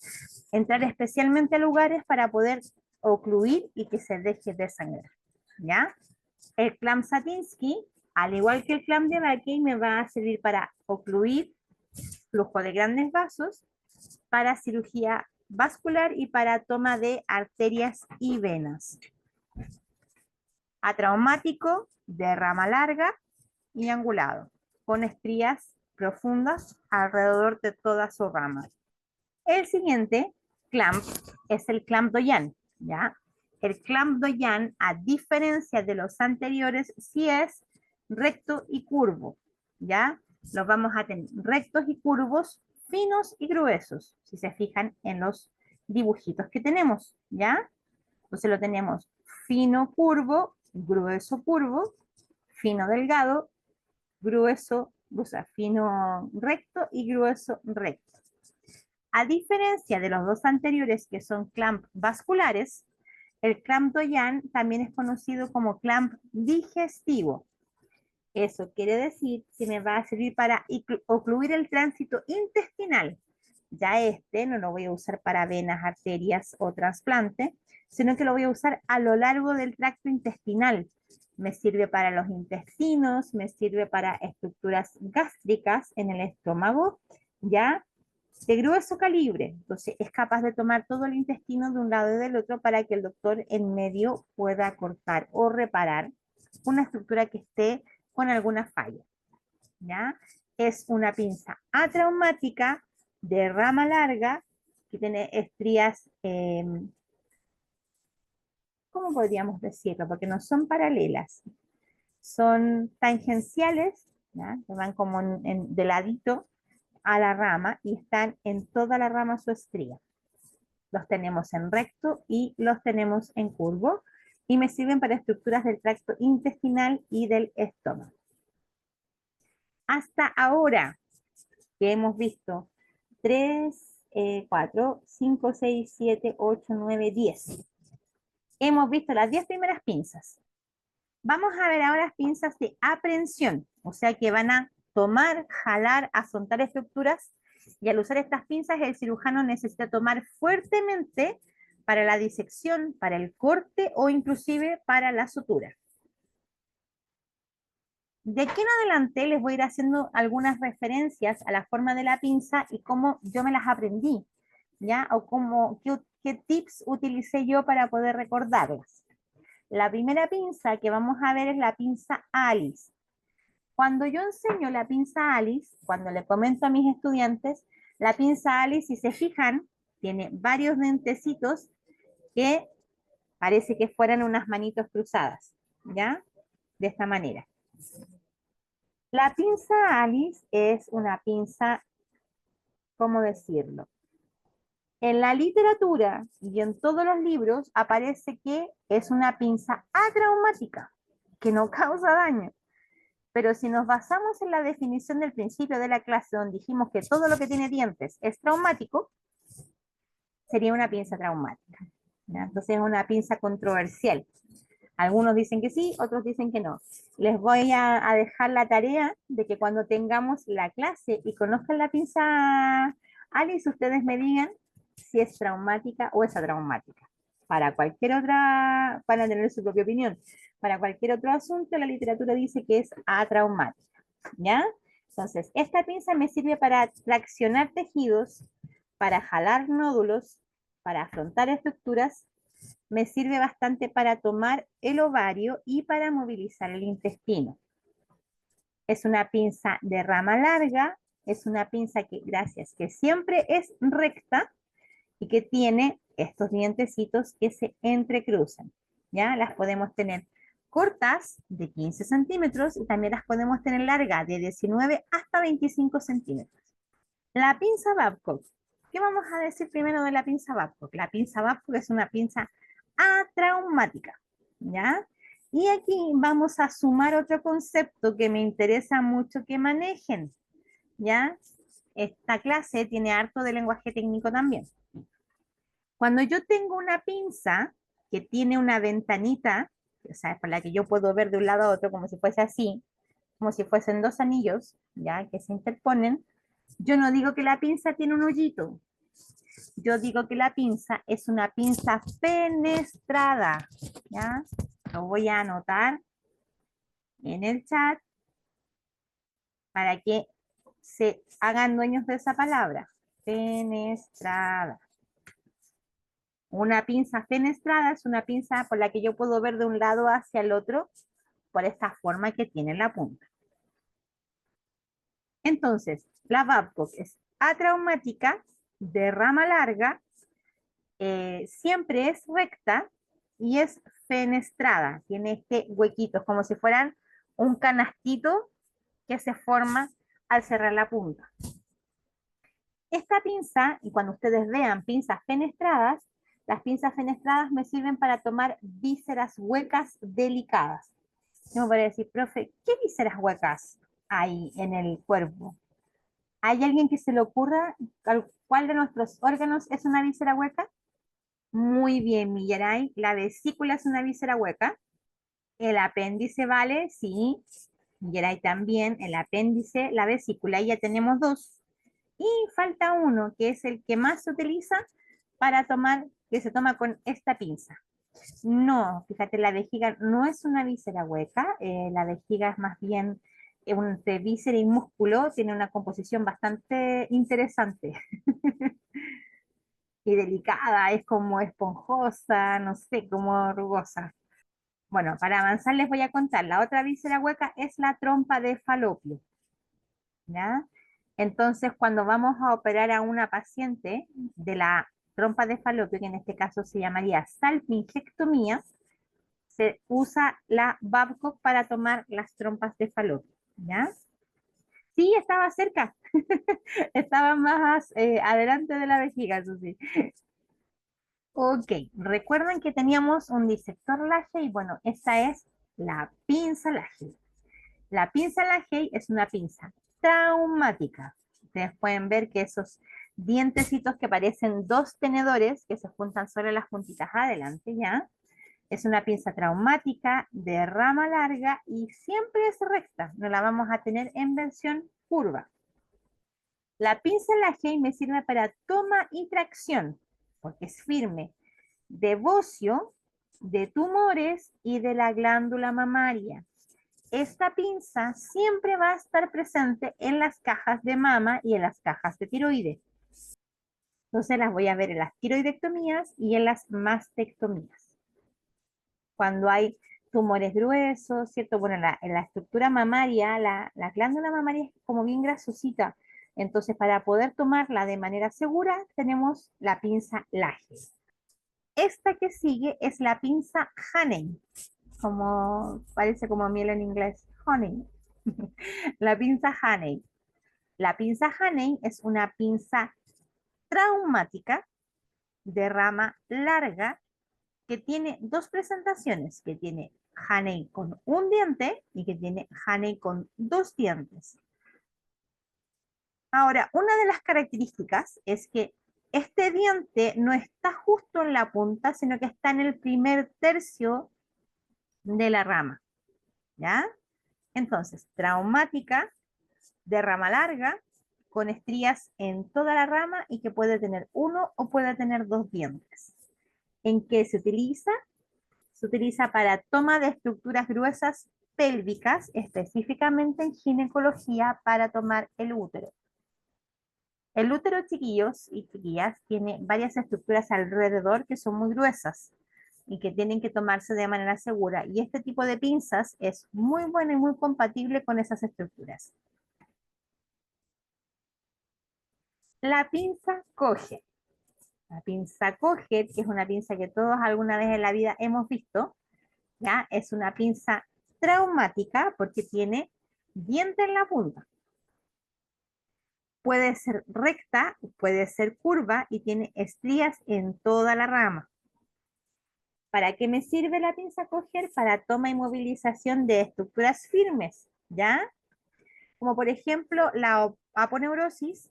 entrar especialmente a lugares para poder ocluir y que se deje de sangrar, ¿ya? El clamp Satinsky, al igual que el clamp de Backey, me va a servir para ocluir flujo de grandes vasos, para cirugía vascular y para toma de arterias y venas. Atraumático, de rama larga y angulado, con estrías profundas alrededor de toda su rama. El siguiente clamp es el clamp doyan, ¿ya? El clamp doyan, a diferencia de los anteriores, sí es recto y curvo, ¿ya? Los vamos a tener rectos y curvos, finos y gruesos, si se fijan en los dibujitos que tenemos, ¿ya? Entonces lo tenemos fino curvo, grueso curvo, fino delgado, grueso, o sea, fino recto y grueso recto. A diferencia de los dos anteriores que son clamp vasculares, el clamp doyan también es conocido como clamp digestivo. Eso quiere decir que me va a servir para ocluir el tránsito intestinal. Ya este no lo voy a usar para venas, arterias o trasplante, sino que lo voy a usar a lo largo del tracto intestinal. Me sirve para los intestinos, me sirve para estructuras gástricas en el estómago, ya de grueso calibre. Entonces es capaz de tomar todo el intestino de un lado y del otro para que el doctor en medio pueda cortar o reparar una estructura que esté con alguna falla. ¿Ya? Es una pinza atraumática de rama larga que tiene estrías, ¿cómo podríamos decirlo? Porque no son paralelas, son tangenciales, ¿ya? Que van como de ladito a la rama y están en toda la rama su estría. Los tenemos en recto y los tenemos en curvo y me sirven para estructuras del tracto intestinal y del estómago. Hasta ahora que hemos visto 3, 4, 5, 6, 7, 8, 9, 10. Hemos visto las 10 primeras pinzas. Vamos a ver ahora las pinzas de aprehensión, o sea que van a tomar, jalar, afrontar estructuras, y al usar estas pinzas el cirujano necesita tomar fuertemente para la disección, para el corte o inclusive para la sutura. De aquí en adelante les voy a ir haciendo algunas referencias a la forma de la pinza y cómo yo me las aprendí, ¿ya? O qué tips utilicé yo para poder recordarlas. La primera pinza que vamos a ver es la pinza Alice. Cuando yo enseño la pinza Alice, cuando le comento a mis estudiantes, la pinza Alice, si se fijan, tiene varios dientecitos que parece que fueran unas manitos cruzadas, ¿ya? De esta manera. La pinza Alice es una pinza, ¿cómo decirlo? En la literatura y en todos los libros aparece que es una pinza atraumática, que no causa daño. Pero si nos basamos en la definición del principio de la clase, donde dijimos que todo lo que tiene dientes es traumático, sería una pinza traumática, ¿ya? Entonces es una pinza controversial. Algunos dicen que sí, otros dicen que no. Les voy a dejar la tarea de que cuando tengamos la clase y conozcan la pinza Alice, ustedes me digan si es traumática o es atraumática. Para cualquier otra, para tener su propia opinión. Para cualquier otro asunto, la literatura dice que es atraumática, ¿ya? Entonces, esta pinza me sirve para traccionar tejidos, para jalar nódulos, para afrontar estructuras, me sirve bastante para tomar el ovario y para movilizar el intestino. Es una pinza de rama larga, es una pinza que, gracias, que siempre es recta y que tiene estos dientecitos que se entrecruzan. ¿Ya? Las podemos tener cortas de 15 centímetros y también las podemos tener largas de 19 hasta 25 centímetros. La pinza Babcock. ¿Qué vamos a decir primero de la pinza Babcock? La pinza Babcock es una pinza atraumática, ¿ya? Y aquí vamos a sumar otro concepto que me interesa mucho que manejen, ¿ya? Esta clase tiene harto de lenguaje técnico también. Cuando yo tengo una pinza que tiene una ventanita, o sea, por la que yo puedo ver de un lado a otro como si fuese así, como si fuesen dos anillos, ¿ya? Que se interponen, yo no digo que la pinza tiene un hoyito, yo digo que la pinza es una pinza fenestrada, ¿ya? Lo voy a anotar en el chat para que se hagan dueños de esa palabra. Fenestrada. Una pinza fenestrada es una pinza por la que yo puedo ver de un lado hacia el otro por esta forma que tiene la punta. Entonces, la Babcock es atraumática, de rama larga, siempre es recta y es fenestrada. Tiene este huequito, es como si fueran un canastito que se forma al cerrar la punta. Esta pinza, y cuando ustedes vean pinzas fenestradas, las pinzas fenestradas me sirven para tomar vísceras huecas delicadas. Yo me voy a decir, profe, ¿qué vísceras huecas hay en el cuerpo? ¿Hay alguien que se le ocurra cuál de nuestros órganos es una víscera hueca? Muy bien, Millaray. La vesícula es una víscera hueca. El apéndice, ¿vale? Sí. Millaray también. El apéndice, la vesícula. Y ya tenemos dos. Y falta uno, que es el que más se utiliza para tomar, que se toma con esta pinza. No, fíjate, la vejiga no es una víscera hueca. La vejiga es más bien entre víscera y músculo. Tiene una composición bastante interesante. Y delicada, es como esponjosa, no sé, como rugosa. Bueno, para avanzar les voy a contar. La otra víscera hueca es la trompa de falopio, ¿ya? Entonces, cuando vamos a operar a una paciente de la trompa de falopio, que en este caso se llamaría salpingectomía, se usa la Babcock para tomar las trompas de falopio, ¿ya? Sí, estaba cerca, estaba más adelante de la vejiga, eso sí. Ok, recuerden que teníamos un disector Lahey y bueno, esta es la pinza Lahey. La pinza Lahey es una pinza traumática. Ustedes pueden ver que esos dientecitos que parecen dos tenedores que se juntan sobre las puntitas adelante, ¿ya? Es una pinza traumática de rama larga y siempre es recta. No la vamos a tener en versión curva. La pinza Lahey me sirve para toma y tracción porque es firme de bocio, de tumores y de la glándula mamaria. Esta pinza siempre va a estar presente en las cajas de mama y en las cajas de tiroides. Entonces las voy a ver en las tiroidectomías y en las mastectomías. Cuando hay tumores gruesos, ¿cierto? Bueno, en la estructura mamaria, la glándula mamaria es como bien grasosita. Entonces, para poder tomarla de manera segura, tenemos la pinza Lahey. Esta que sigue es la pinza Hannay, como parece como miel en inglés, honey. La pinza Hannay. La pinza Hannay es una pinza traumática de rama larga que tiene dos presentaciones, que tiene Hannay con un diente y que tiene Hannay con dos dientes. Ahora, una de las características es que este diente no está justo en la punta, sino que está en el primer tercio de la rama, ¿ya? Entonces, traumática, de rama larga, con estrías en toda la rama y que puede tener uno o puede tener dos dientes. ¿En qué se utiliza? Se utiliza para toma de estructuras gruesas pélvicas, específicamente en ginecología para tomar el útero. El útero, chiquillos y chiquillas, tiene varias estructuras alrededor que son muy gruesas y que tienen que tomarse de manera segura. Y este tipo de pinzas es muy bueno y muy compatible con esas estructuras. La pinza Coget. La pinza Coget, que es una pinza que todos alguna vez en la vida hemos visto, ¿ya? Es una pinza traumática porque tiene diente en la punta. Puede ser recta, puede ser curva y tiene estrías en toda la rama. ¿Para qué me sirve la pinza Coger? Para toma y movilización de estructuras firmes, ¿ya? Como por ejemplo la aponeurosis,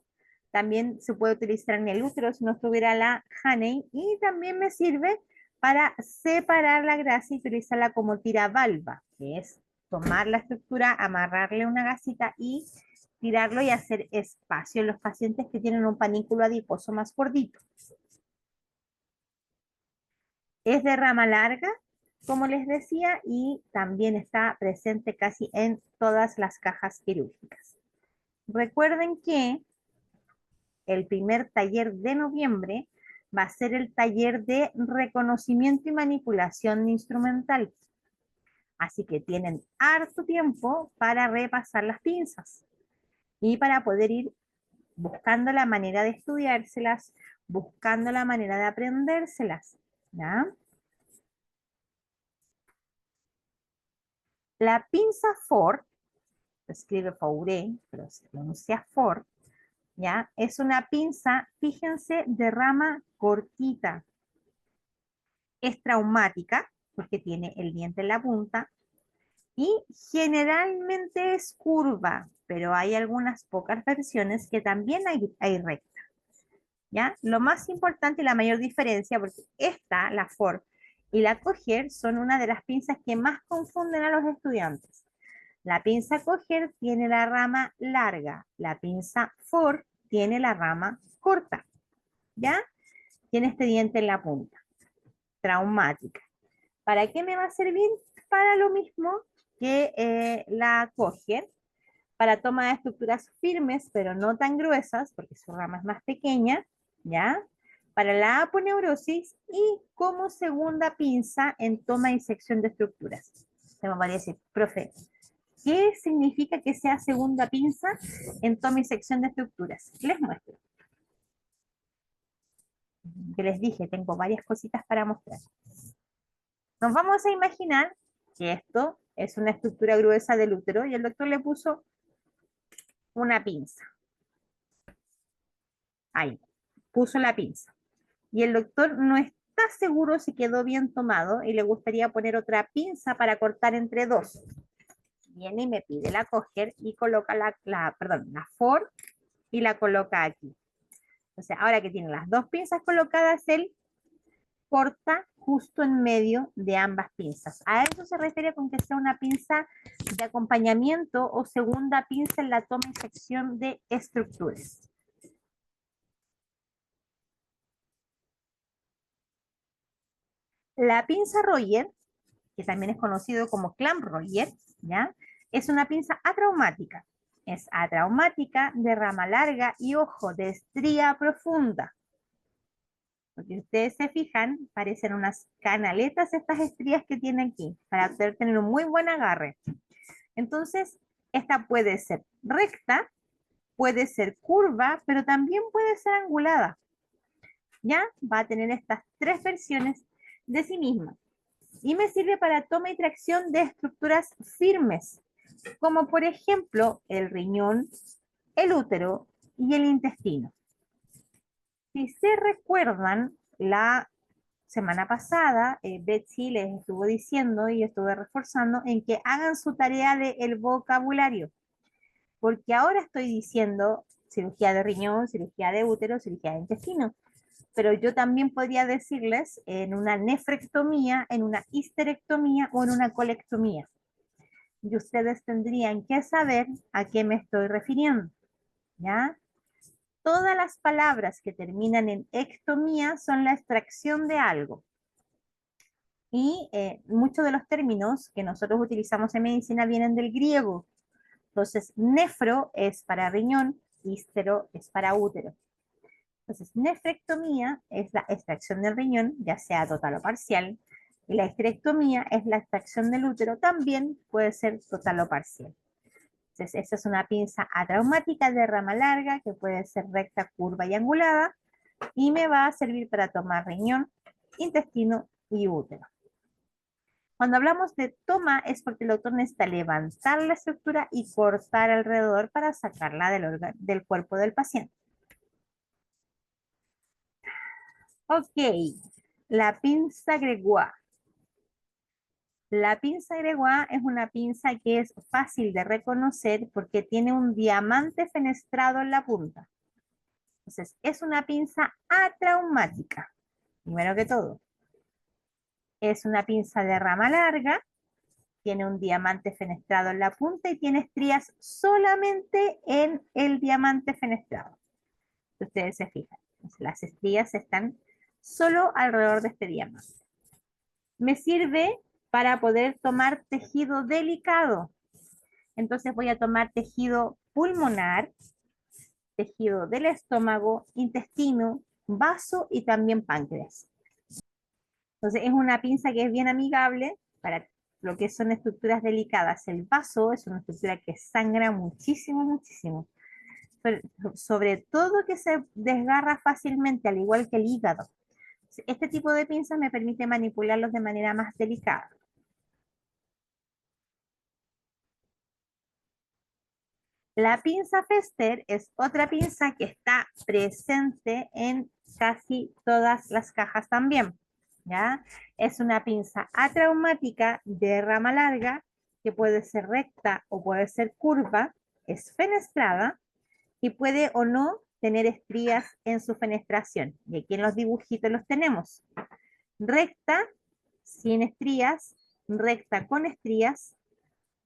también se puede utilizar en el útero si no estuviera la Hannay, y también me sirve para separar la grasa y utilizarla como tiravalva, que es tomar la estructura, amarrarle una gasita y tirarlo y hacer espacio en los pacientes que tienen un panículo adiposo más gordito. Es de rama larga, como les decía, y también está presente casi en todas las cajas quirúrgicas. Recuerden que el primer taller de noviembre va a ser el taller de reconocimiento y manipulación de instrumental. Así que tienen harto tiempo para repasar las pinzas. y para poder ir buscando la manera de estudiárselas, buscando la manera de aprendérselas, ¿ya? La pinza Ford, se escribe Fauré, pero se pronuncia Ford, ¿ya? Es una pinza, fíjense, de rama cortita. Es traumática porque tiene el diente en la punta y generalmente es curva, pero hay algunas pocas versiones que también hay recta, ¿ya? Lo más importante y la mayor diferencia, porque esta, la Ford y la Coger, son una de las pinzas que más confunden a los estudiantes. La pinza Coger tiene la rama larga, la pinza Ford tiene la rama corta, ¿ya? Tiene este diente en la punta, traumática. ¿Para qué me va a servir? Para lo mismo que la Coger, para toma de estructuras firmes, pero no tan gruesas, porque su rama es más pequeña, ¿ya? Para la aponeurosis y como segunda pinza en toma y sección de estructuras. Se me va a decir, profe, ¿qué significa que sea segunda pinza en toma y sección de estructuras? Les muestro. Que les dije, tengo varias cositas para mostrar. Nos vamos a imaginar que esto es una estructura gruesa del útero y el doctor le puso una pinza. Ahí, puso la pinza. Y el doctor no está seguro si quedó bien tomado y le gustaría poner otra pinza para cortar entre dos. Viene y me pide la Coger y coloca la Ford y la coloca aquí. O sea, ahora que tiene las dos pinzas colocadas, él corta justo en medio de ambas pinzas. A eso se refiere con que sea una pinza de acompañamiento o segunda pinza en la toma y sección de estructuras. La pinza Royer, que también es conocido como clamp Royer, ¿ya? Es una pinza atraumática. Es atraumática, de rama larga y ojo, de estría profunda. Porque ustedes se fijan, parecen unas canaletas estas estrías que tiene aquí, para poder tener un muy buen agarre. Entonces, esta puede ser recta, puede ser curva, pero también puede ser angulada. ¿Ya? Va a tener estas tres versiones de sí misma. Y me sirve para toma y tracción de estructuras firmes, como por ejemplo el riñón, el útero y el intestino. Si se recuerdan, la semana pasada Betsy les estuvo diciendo y estuve reforzando en que hagan su tarea del vocabulario, porque ahora estoy diciendo cirugía de riñón, cirugía de útero, cirugía de intestino, pero yo también podría decirles en una nefrectomía, en una histerectomía o en una colectomía. Y ustedes tendrían que saber a qué me estoy refiriendo, ¿ya? Todas las palabras que terminan en ectomía son la extracción de algo. Y muchos de los términos que nosotros utilizamos en medicina vienen del griego. Entonces, nefro es para riñón, histero es para útero. Entonces, nefrectomía es la extracción del riñón, ya sea total o parcial, y la histerectomía es la extracción del útero, también puede ser total o parcial. Entonces, esta es una pinza atraumática de rama larga que puede ser recta, curva y angulada, y me va a servir para tomar riñón, intestino y útero. Cuando hablamos de toma es porque el doctor necesita levantar la estructura y cortar alrededor para sacarla del cuerpo del paciente. Ok, la pinza Gregoire. La pinza Gregoire es una pinza que es fácil de reconocer porque tiene un diamante fenestrado en la punta. Entonces, es una pinza atraumática, primero que todo. Es una pinza de rama larga, tiene un diamante fenestrado en la punta y tiene estrías solamente en el diamante fenestrado. Si ustedes se fijan, las estrías están solo alrededor de este diamante. Me sirve para poder tomar tejido delicado. Entonces voy a tomar tejido pulmonar, tejido del estómago, intestino, vaso y también páncreas. Entonces es una pinza que es bien amigable para lo que son estructuras delicadas. El vaso es una estructura que sangra muchísimo, muchísimo. sobre todo que se desgarra fácilmente, al igual que el hígado. Este tipo de pinzas me permite manipularlos de manera más delicada. La pinza Fester es otra pinza que está presente en casi todas las cajas también, ¿ya? Es una pinza atraumática de rama larga que puede ser recta o puede ser curva, es fenestrada y puede o no tener estrías en su fenestración. Y aquí en los dibujitos los tenemos. Recta, sin estrías, recta con estrías,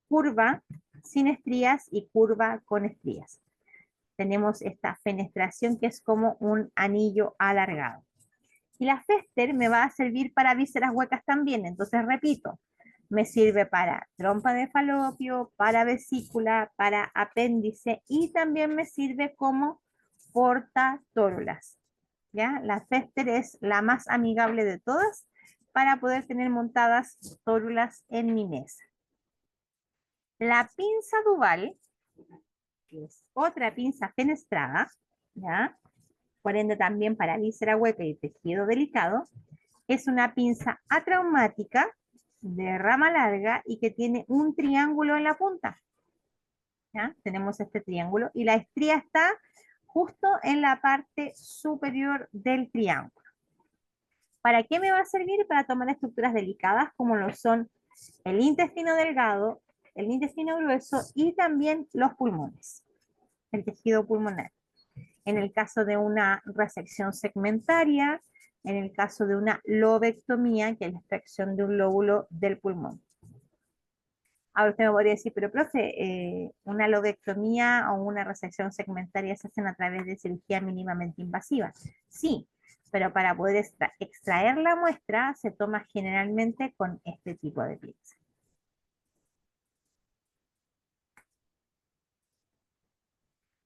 curva, sin estrías y curva con estrías. Tenemos esta fenestración que es como un anillo alargado. Y la Fester me va a servir para vísceras huecas también. Entonces, repito, me sirve para trompa de falopio, para vesícula, para apéndice y también me sirve como portatórulas. ¿Ya? La Fester es la más amigable de todas para poder tener montadas tórulas en mi mesa. La pinza Duval, que es otra pinza fenestrada, ¿ya? Por ende también para víscera hueca y tejido delicado, es una pinza atraumática de rama larga y que tiene un triángulo en la punta. ¿Ya? Tenemos este triángulo y la estría está justo en la parte superior del triángulo. ¿Para qué me va a servir? Para tomar estructuras delicadas como lo son el intestino delgado, el intestino grueso y también los pulmones, el tejido pulmonar. En el caso de una resección segmentaria, en el caso de una lobectomía, que es la extracción de un lóbulo del pulmón. Ahora usted me podría decir, pero profe, una lobectomía o una resección segmentaria se hacen a través de cirugía mínimamente invasiva. Sí, pero para poder extraer la muestra se toma generalmente con este tipo de pinza.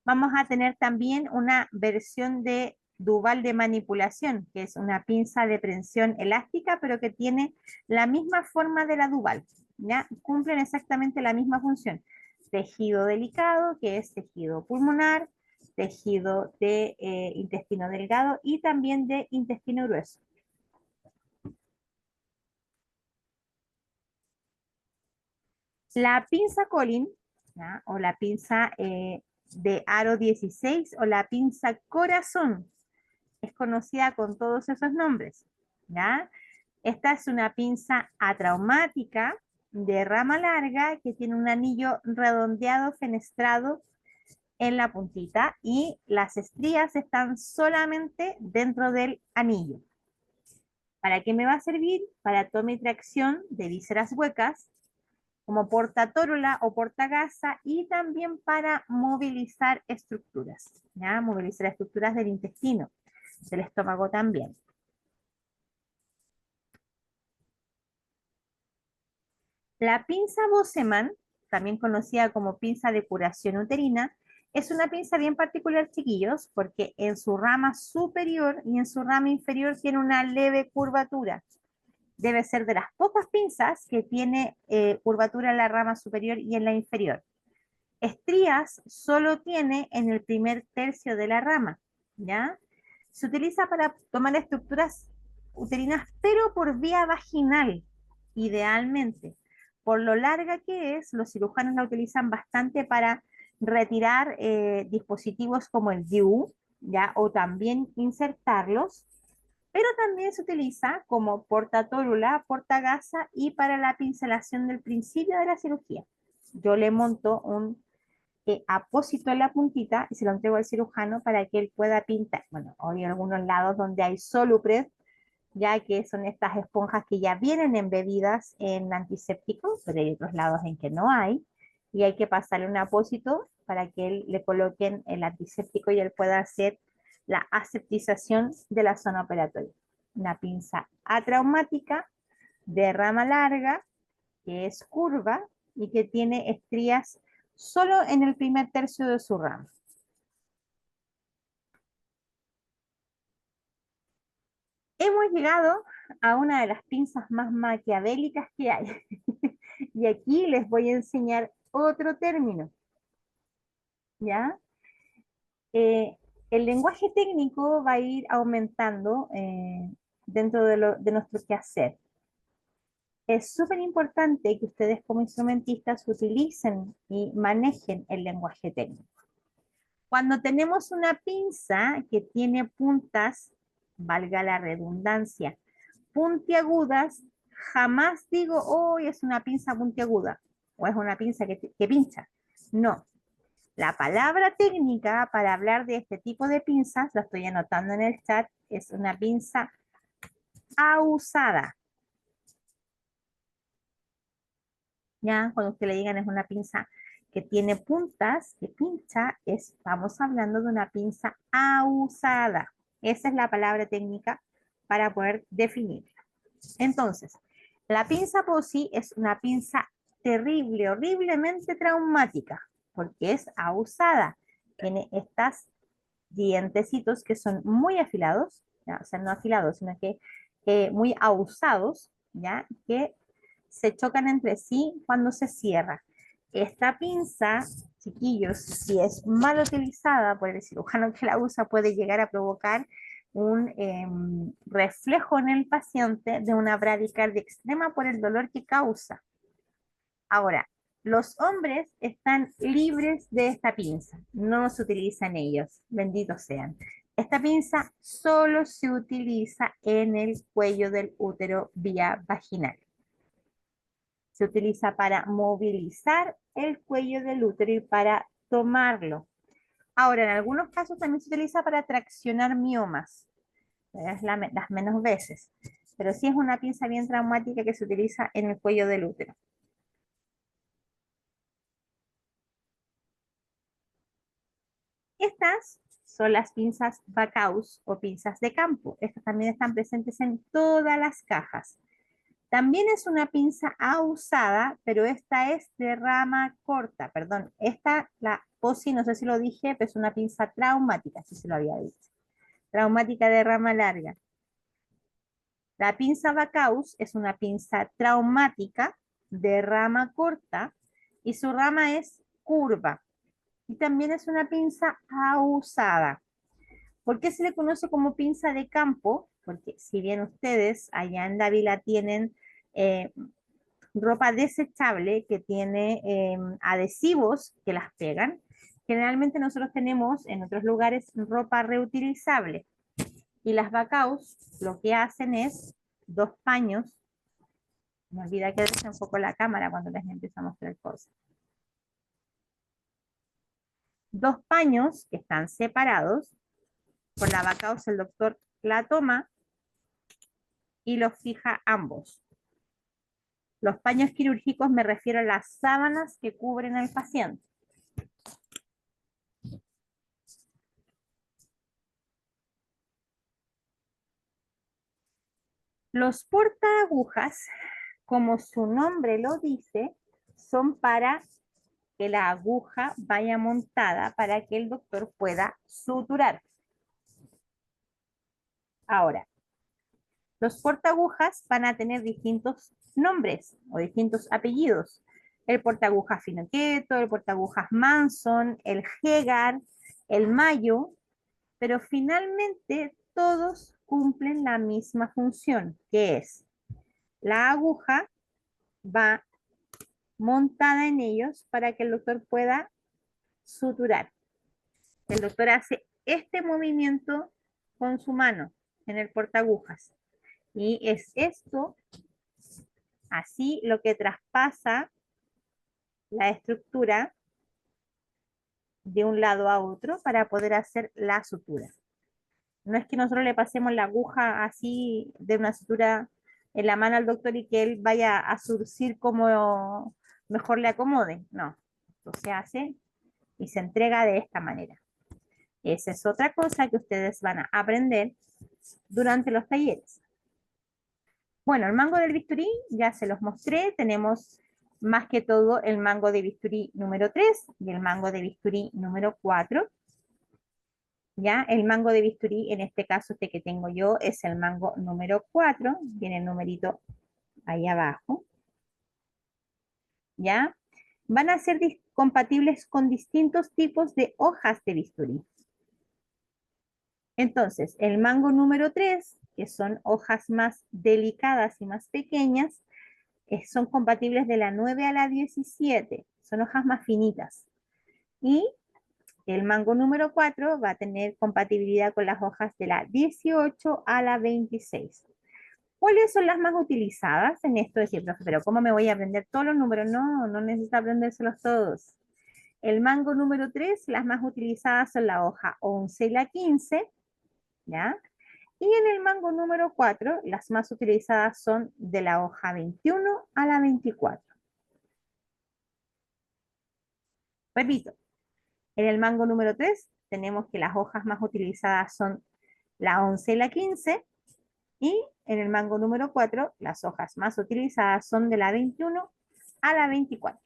Vamos a tener también una versión de Duval de manipulación, que es una pinza de prensión elástica, pero que tiene la misma forma de la Duval, ¿ya? Cumplen exactamente la misma función. Tejido delicado, que es tejido pulmonar, tejido de intestino delgado y también de intestino grueso. La pinza Collin, ¿ya? O la pinza de aro 16 o la pinza corazón, es conocida con todos esos nombres, ¿ya? Esta es una pinza atraumática de rama larga que tiene un anillo redondeado fenestrado en la puntita y las estrías están solamente dentro del anillo. ¿Para qué me va a servir? Para toma y tracción de vísceras huecas, como portatórula o portagasa y también para movilizar estructuras, ¿ya? Movilizar estructuras del intestino, del estómago también. La pinza Bosseman, también conocida como pinza de curación uterina, es una pinza bien particular, chiquillos, porque en su rama superior y en su rama inferior tiene una leve curvatura. Debe ser de las pocas pinzas que tiene curvatura en la rama superior y en la inferior. Estrías solo tiene en el primer tercio de la rama, ¿ya? Se utiliza para tomar estructuras uterinas, pero por vía vaginal, idealmente. Por lo larga que es, los cirujanos la utilizan bastante para retirar dispositivos como el DIU, ¿ya? O también insertarlos, pero también se utiliza como portatórula, portagasa y para la pincelación del principio de la cirugía. Yo le monto un apósito en la puntita y se lo entrego al cirujano para que él pueda pintar. Bueno, hay algunos lados donde hay solupres, ya que son estas esponjas que ya vienen embebidas en antisépticos, pero hay otros lados en que no hay, y hay que pasarle un apósito para que él le coloquen el antiséptico y él pueda hacer la aseptización de la zona operatoria. Una pinza atraumática de rama larga, que es curva y que tiene estrías solo en el primer tercio de su rama. Hemos llegado a una de las pinzas más maquiavélicas que hay. Y aquí les voy a enseñar otro término, ¿ya? eh, el lenguaje técnico va a ir aumentando dentro de nuestro quehacer. Es súper importante que ustedes como instrumentistas utilicen y manejen el lenguaje técnico. Cuando tenemos una pinza que tiene puntas, valga la redundancia, puntiagudas, jamás digo, oh, es una pinza puntiaguda o es una pinza que pincha. No. La palabra técnica para hablar de este tipo de pinzas, lo estoy anotando en el chat, es una pinza ahusada. Ya, cuando usted le digan es una pinza que tiene puntas, que pincha, estamos hablando de una pinza ahusada. Esa es la palabra técnica para poder definirla. Entonces, la pinza POSI es una pinza terrible, horriblemente traumática, porque es ahusada. Tiene estas dientecitos que son muy afilados, ¿ya? O sea, no afilados, sino que muy ahusados, ¿ya? Que se chocan entre sí cuando se cierra. Esta pinza, chiquillos, si es mal utilizada por el cirujano que la usa, puede llegar a provocar un reflejo en el paciente de una bradicardia extrema por el dolor que causa. Ahora, los hombres están libres de esta pinza, no se utilizan ellos, benditos sean. Esta pinza solo se utiliza en el cuello del útero vía vaginal. Se utiliza para movilizar el cuello del útero y para tomarlo. Ahora, en algunos casos también se utiliza para traccionar miomas, es las menos veces, pero sí es una pinza bien traumática que se utiliza en el cuello del útero. Estas son las pinzas Bacaus o pinzas de campo. Estas también están presentes en todas las cajas. También es una pinza ahusada, pero esta es de rama corta. Perdón, esta, la POSI, no sé si lo dije, pero es una pinza traumática, si se lo había dicho. Traumática de rama larga. La pinza Bacaus es una pinza traumática de rama corta y su rama es curva. Y también es una pinza ahusada. ¿Por qué se le conoce como pinza de campo? Porque si bien ustedes allá en Dávila tienen eh, ropa desechable que tiene adhesivos que las pegan, generalmente nosotros tenemos en otros lugares ropa reutilizable. Y las Bacaus lo que hacen es dos paños, me olvida que desenfoco la cámara cuando les empiezo a mostrar cosas. Dos paños que están separados, por la Bacaus el doctor la toma y los fija ambos. Los paños quirúrgicos me refiero a las sábanas que cubren al paciente. Los portaagujas, como su nombre lo dice, son para que la aguja vaya montada para que el doctor pueda suturar. Ahora, los portaagujas van a tener distintos nombres o distintos apellidos. El portaagujas Finocheto, el portaagujas Manson, el Hegar, el Mayo, pero finalmente todos cumplen la misma función, que es la aguja va montada en ellos para que el doctor pueda suturar. El doctor hace este movimiento con su mano en el portaagujas y es esto así lo que traspasa la estructura de un lado a otro para poder hacer la sutura. No es que nosotros le pasemos la aguja así de una sutura en la mano al doctor y que él vaya a surcir como mejor le acomode. No, esto se hace y se entrega de esta manera. Esa es otra cosa que ustedes van a aprender durante los talleres. Bueno, el mango del bisturí ya se los mostré. Tenemos más que todo el mango de bisturí número 3 y el mango de bisturí número 4. ¿Ya? El mango de bisturí, en este caso este que tengo yo, es el mango número 4, tiene el numerito ahí abajo, ¿ya? Van a ser compatibles con distintos tipos de hojas de bisturí. Entonces, el mango número 3, que son hojas más delicadas y más pequeñas, son compatibles de la 9 a la 17, son hojas más finitas. Y el mango número 4 va a tener compatibilidad con las hojas de la 18 a la 26. ¿Cuáles son las más utilizadas en esto de decir, profe, pero cómo me voy a aprender todos los números? No, no necesito aprendérselos todos. El mango número 3, las más utilizadas son la hoja 11 y la 15, ¿ya? Y en el mango número 4, las más utilizadas son de la hoja 21 a la 24. Repito, en el mango número 3 tenemos que las hojas más utilizadas son la 11 y la 15, y en el mango número 4 las hojas más utilizadas son de la 21 a la 24.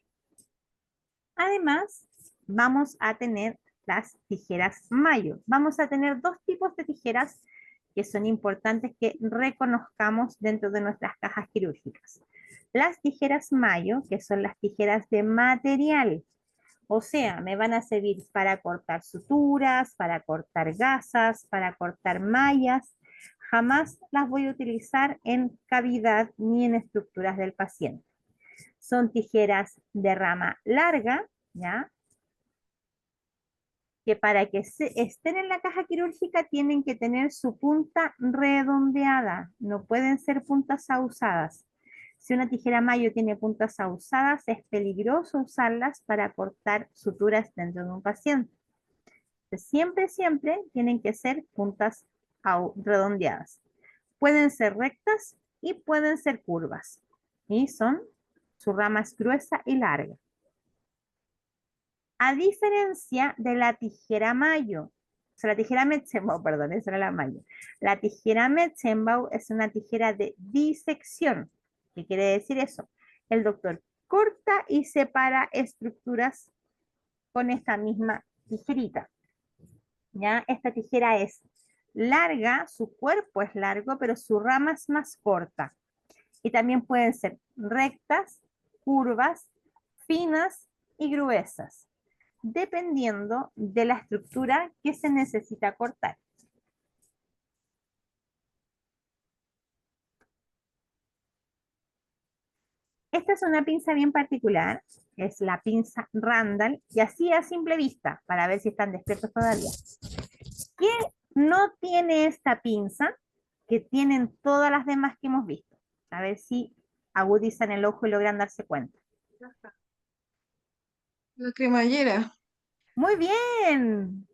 Además, vamos a tener las tijeras Mayo. Vamos a tener dos tipos de tijeras que son importantes que reconozcamos dentro de nuestras cajas quirúrgicas. Las tijeras Mayo, que son las tijeras de material, o sea, me van a servir para cortar suturas, para cortar gasas, para cortar mallas. Jamás las voy a utilizar en cavidad ni en estructuras del paciente. Son tijeras de rama larga, ¿ya? Que para que estén en la caja quirúrgica tienen que tener su punta redondeada, no pueden ser puntas ahusadas. Si una tijera Mayo tiene puntas ahusadas, es peligroso usarlas para cortar suturas dentro de un paciente. Entonces, siempre, siempre tienen que ser puntas redondeadas. Pueden ser rectas y pueden ser curvas. Y su rama es gruesa y larga. A diferencia de la tijera Mayo, o sea, la tijera Metzenbau, perdón, esa era la Mayo. La tijera Metzenbau es una tijera de disección. ¿Qué quiere decir eso? El doctor corta y separa estructuras con esta misma tijerita. ¿Ya? Esta tijera es larga, su cuerpo es largo, pero su rama es más corta. Y también pueden ser rectas, curvas, finas y gruesas, dependiendo de la estructura que se necesita cortar. Esta es una pinza bien particular, es la pinza Randall, y así a simple vista, para ver si están despiertos todavía. ¿Qué no tiene esta pinza que tienen todas las demás que hemos visto? A ver si agudizan el ojo y logran darse cuenta. La cremallera. Muy bien.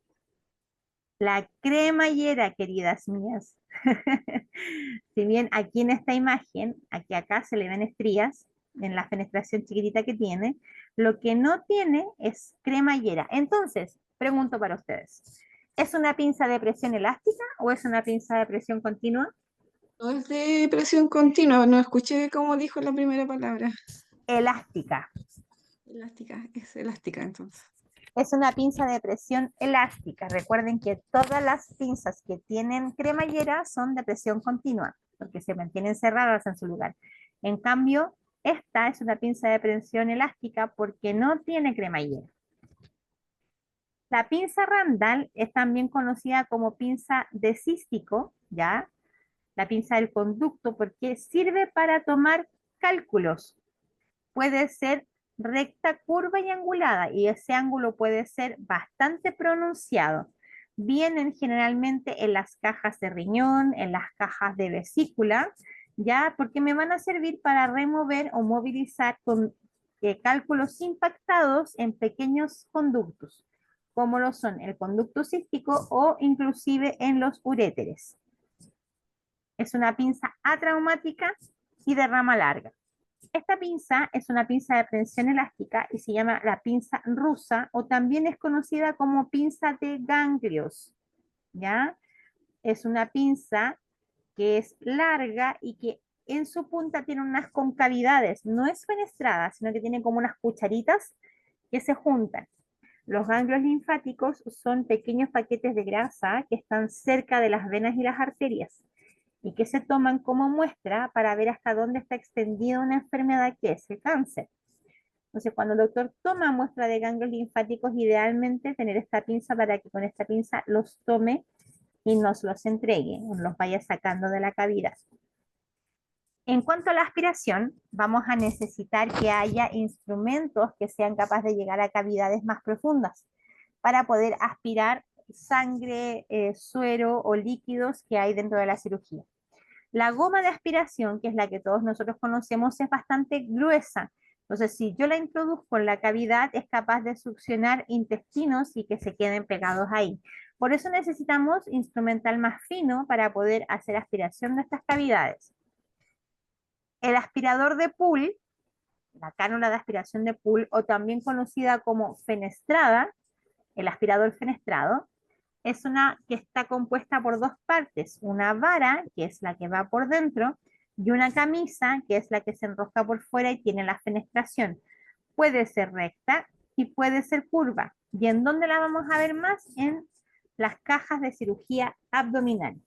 La cremallera, queridas mías. Si bien aquí en esta imagen, aquí acá se le ven estrías en la fenestración chiquitita que tiene, lo que no tiene es cremallera. Entonces, pregunto para ustedes, ¿es una pinza de presión elástica o es una pinza de presión continua? No es de presión continua, no escuché cómo dijo la primera palabra. Elástica. Elástica, es elástica entonces. Es una pinza de presión elástica. Recuerden que todas las pinzas que tienen cremallera son de presión continua, porque se mantienen cerradas en su lugar. En cambio, esta es una pinza de presión elástica porque no tiene cremallera. La pinza Randall es también conocida como pinza de cístico, ¿ya? La pinza del conducto, porque sirve para tomar cálculos. Puede ser recta, curva y angulada, y ese ángulo puede ser bastante pronunciado. Vienen generalmente en las cajas de riñón, en las cajas de vesícula, ya, porque me van a servir para remover o movilizar con cálculos impactados en pequeños conductos, como lo son el conducto cístico o inclusive en los uréteres. Es una pinza atraumática y de rama larga. Esta pinza es una pinza de prensión elástica y se llama la pinza rusa, o también es conocida como pinza de ganglios, ¿ya? Es una pinza que es larga y que en su punta tiene unas concavidades, no es fenestrada, sino que tiene como unas cucharitas que se juntan. Los ganglios linfáticos son pequeños paquetes de grasa que están cerca de las venas y las arterias y que se toman como muestra para ver hasta dónde está extendida una enfermedad que es el cáncer. Entonces, cuando el doctor toma muestra de ganglios linfáticos, idealmente tener esta pinza para que con esta pinza los tome y nos los entregue, los vaya sacando de la cavidad. En cuanto a la aspiración, vamos a necesitar que haya instrumentos que sean capaces de llegar a cavidades más profundas para poder aspirar sangre, suero o líquidos que hay dentro de la cirugía. La goma de aspiración, que es la que todos nosotros conocemos, es bastante gruesa. Entonces, si yo la introduzco en la cavidad, es capaz de succionar intestinos y que se queden pegados ahí. Por eso necesitamos instrumental más fino para poder hacer aspiración de estas cavidades. El aspirador de Poole, la cánula de aspiración de Poole, o también conocida como fenestrada, el aspirador fenestrado, es una que está compuesta por dos partes, una vara, que es la que va por dentro, y una camisa, que es la que se enrosca por fuera y tiene la fenestración. Puede ser recta y puede ser curva. ¿Y en dónde la vamos a ver más? En las cajas de cirugía abdominal.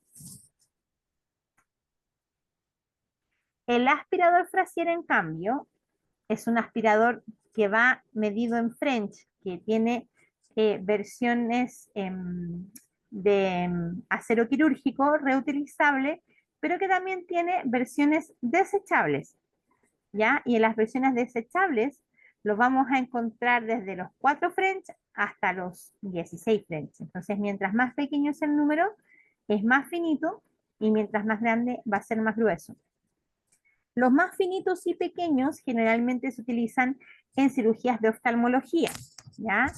El aspirador Frazier, en cambio, es un aspirador que va medido en French, que tiene versiones de acero quirúrgico reutilizable, pero que también tiene versiones desechables, ¿ya? Y en las versiones desechables los vamos a encontrar desde los 4 French hasta los 16 French. Entonces, mientras más pequeño es el número, es más finito, y mientras más grande va a ser más grueso. Los más finitos y pequeños generalmente se utilizan en cirugías de oftalmología, ¿ya?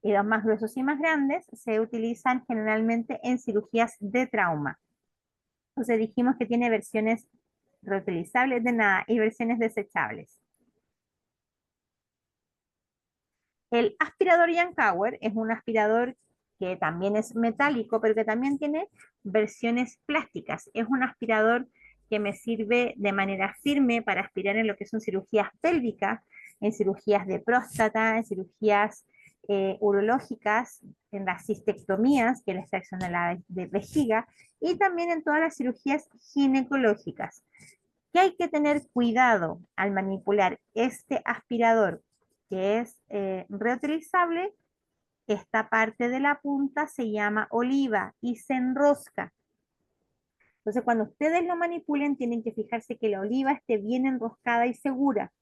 Y los más gruesos y más grandes se utilizan generalmente en cirugías de trauma. Entonces dijimos que tiene versiones reutilizables de nada y versiones desechables. El aspirador Yankauer es un aspirador que también es metálico, pero que también tiene versiones plásticas. Es un aspirador que me sirve de manera firme para aspirar en lo que son cirugías pélvicas, en cirugías de próstata, en cirugías urológicas, en las cistectomías, que es la extracción de vejiga, y también en todas las cirugías ginecológicas. ¿Qué hay que tener cuidado al manipular este aspirador, que es reutilizable? Esta parte de la punta se llama oliva y se enrosca. Entonces, cuando ustedes lo manipulen, tienen que fijarse que la oliva esté bien enroscada y segura,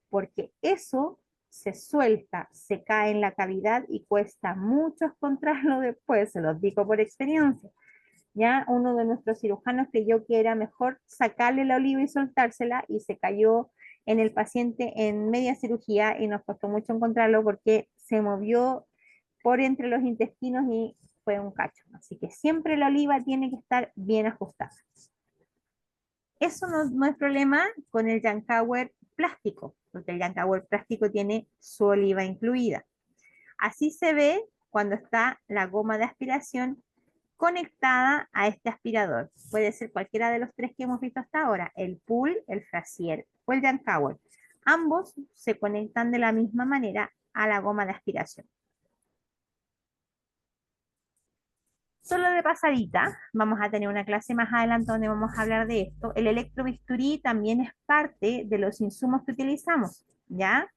porque eso se suelta, se cae en la cavidad y cuesta mucho encontrarlo después, se los digo por experiencia. Ya uno de nuestros cirujanos creyó que era mejor sacarle la oliva y soltársela, y se cayó en el paciente en media cirugía y nos costó mucho encontrarlo porque se movió por entre los intestinos y fue un cacho. Así que siempre la oliva tiene que estar bien ajustada. Eso no es problema con el Yankauer plástico, porque el Yankauer plástico tiene su oliva incluida. Así se ve cuando está la goma de aspiración conectada a este aspirador. Puede ser cualquiera de los tres que hemos visto hasta ahora, el Poole, el Frazier o el Yankauer. Ambos se conectan de la misma manera a la goma de aspiración. Solo de pasadita, vamos a tener una clase más adelante donde vamos a hablar de esto. El electrobisturí también es parte de los insumos que utilizamos, ¿ya?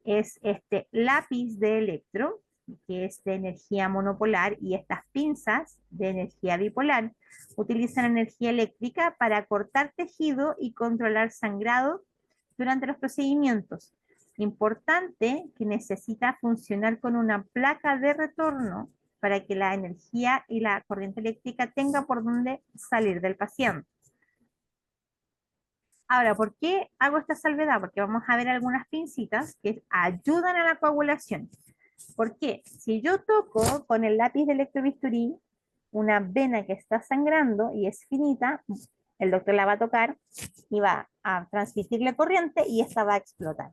Es este lápiz de electro, que es de energía monopolar, y estas pinzas de energía bipolar utilizan energía eléctrica para cortar tejido y controlar sangrado durante los procedimientos. Importante que necesita funcionar con una placa de retorno para que la energía y la corriente eléctrica tenga por dónde salir del paciente. Ahora, ¿por qué hago esta salvedad? Porque vamos a ver algunas pincitas que ayudan a la coagulación. ¿Por qué? Si yo toco con el lápiz de electrobisturí una vena que está sangrando y es finita, el doctor la va a tocar y va a transmitirle corriente y esta va a explotar.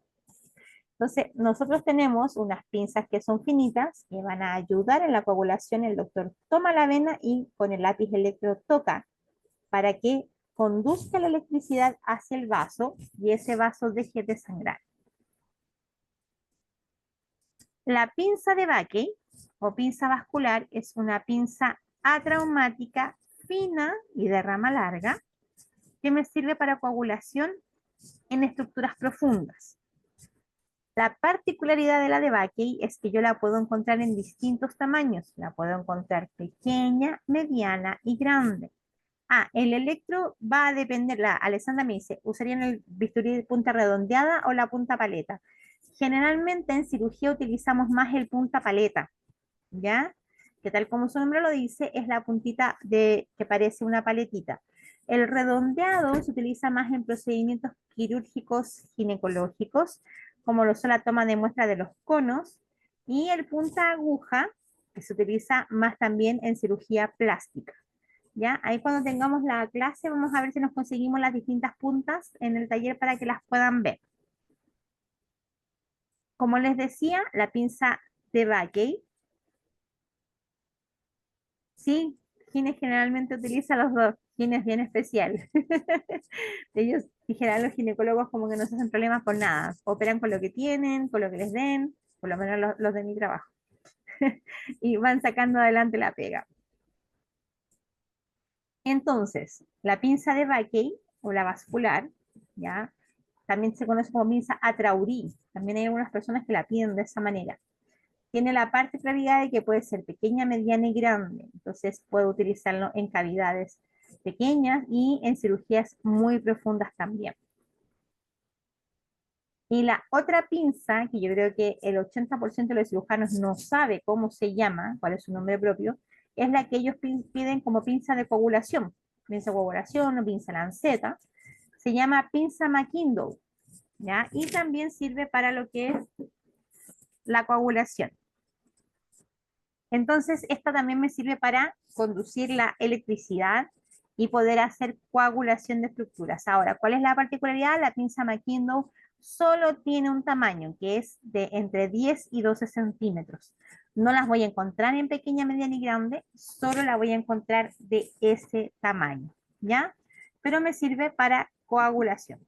Entonces, nosotros tenemos unas pinzas que son finitas que van a ayudar en la coagulación. El doctor toma la vena y con el lápiz electro toca para que conduzca la electricidad hacia el vaso y ese vaso deje de sangrar. La pinza de Backey o pinza vascular es una pinza atraumática fina y de rama larga que me sirve para coagulación en estructuras profundas. La particularidad de la de Backey es que yo la puedo encontrar en distintos tamaños. La puedo encontrar pequeña, mediana y grande. Ah, el electro va a depender, la Alessandra me dice, ¿usarían el bisturí de punta redondeada o la punta paleta? Generalmente en cirugía utilizamos más el punta paleta, ¿ya? Que tal como su nombre lo dice, es la puntita que parece una paletita. El redondeado se utiliza más en procedimientos quirúrgicos ginecológicos, como lo son la toma de muestra de los conos, y el punta aguja, que se utiliza más también en cirugía plástica. ¿Ya? Ahí cuando tengamos la clase vamos a ver si nos conseguimos las distintas puntas en el taller para que las puedan ver. Como les decía, la pinza de Backey. Sí, Gines generalmente utiliza los dos. Gines bien especial. Ellos, dijeran los ginecólogos, como que no se hacen problemas con nada. Operan con lo que tienen, con lo que les den, por lo menos los de mi trabajo. Y van sacando adelante la pega. Entonces, la pinza de Backey o la vascular, ¿ya? También se conoce como pinza atraurí. También hay algunas personas que la piden de esa manera. Tiene la particularidad de que puede ser pequeña, mediana y grande. Entonces puedo utilizarlo en cavidades pequeñas y en cirugías muy profundas también. Y la otra pinza, que yo creo que el 80% de los cirujanos no sabe cómo se llama, cuál es su nombre propio, es la que ellos piden como pinza de coagulación. Pinza de coagulación o pinza lanceta. Se llama pinza McIndoe, ¿ya? Y también sirve para lo que es la coagulación. Entonces, esta también me sirve para conducir la electricidad y poder hacer coagulación de estructuras. Ahora, ¿cuál es la particularidad? La pinza McIndoe solo tiene un tamaño que es de entre 10 y 12 centímetros. No las voy a encontrar en pequeña, mediana y grande, solo la voy a encontrar de ese tamaño, ¿ya? Pero me sirve para coagulación.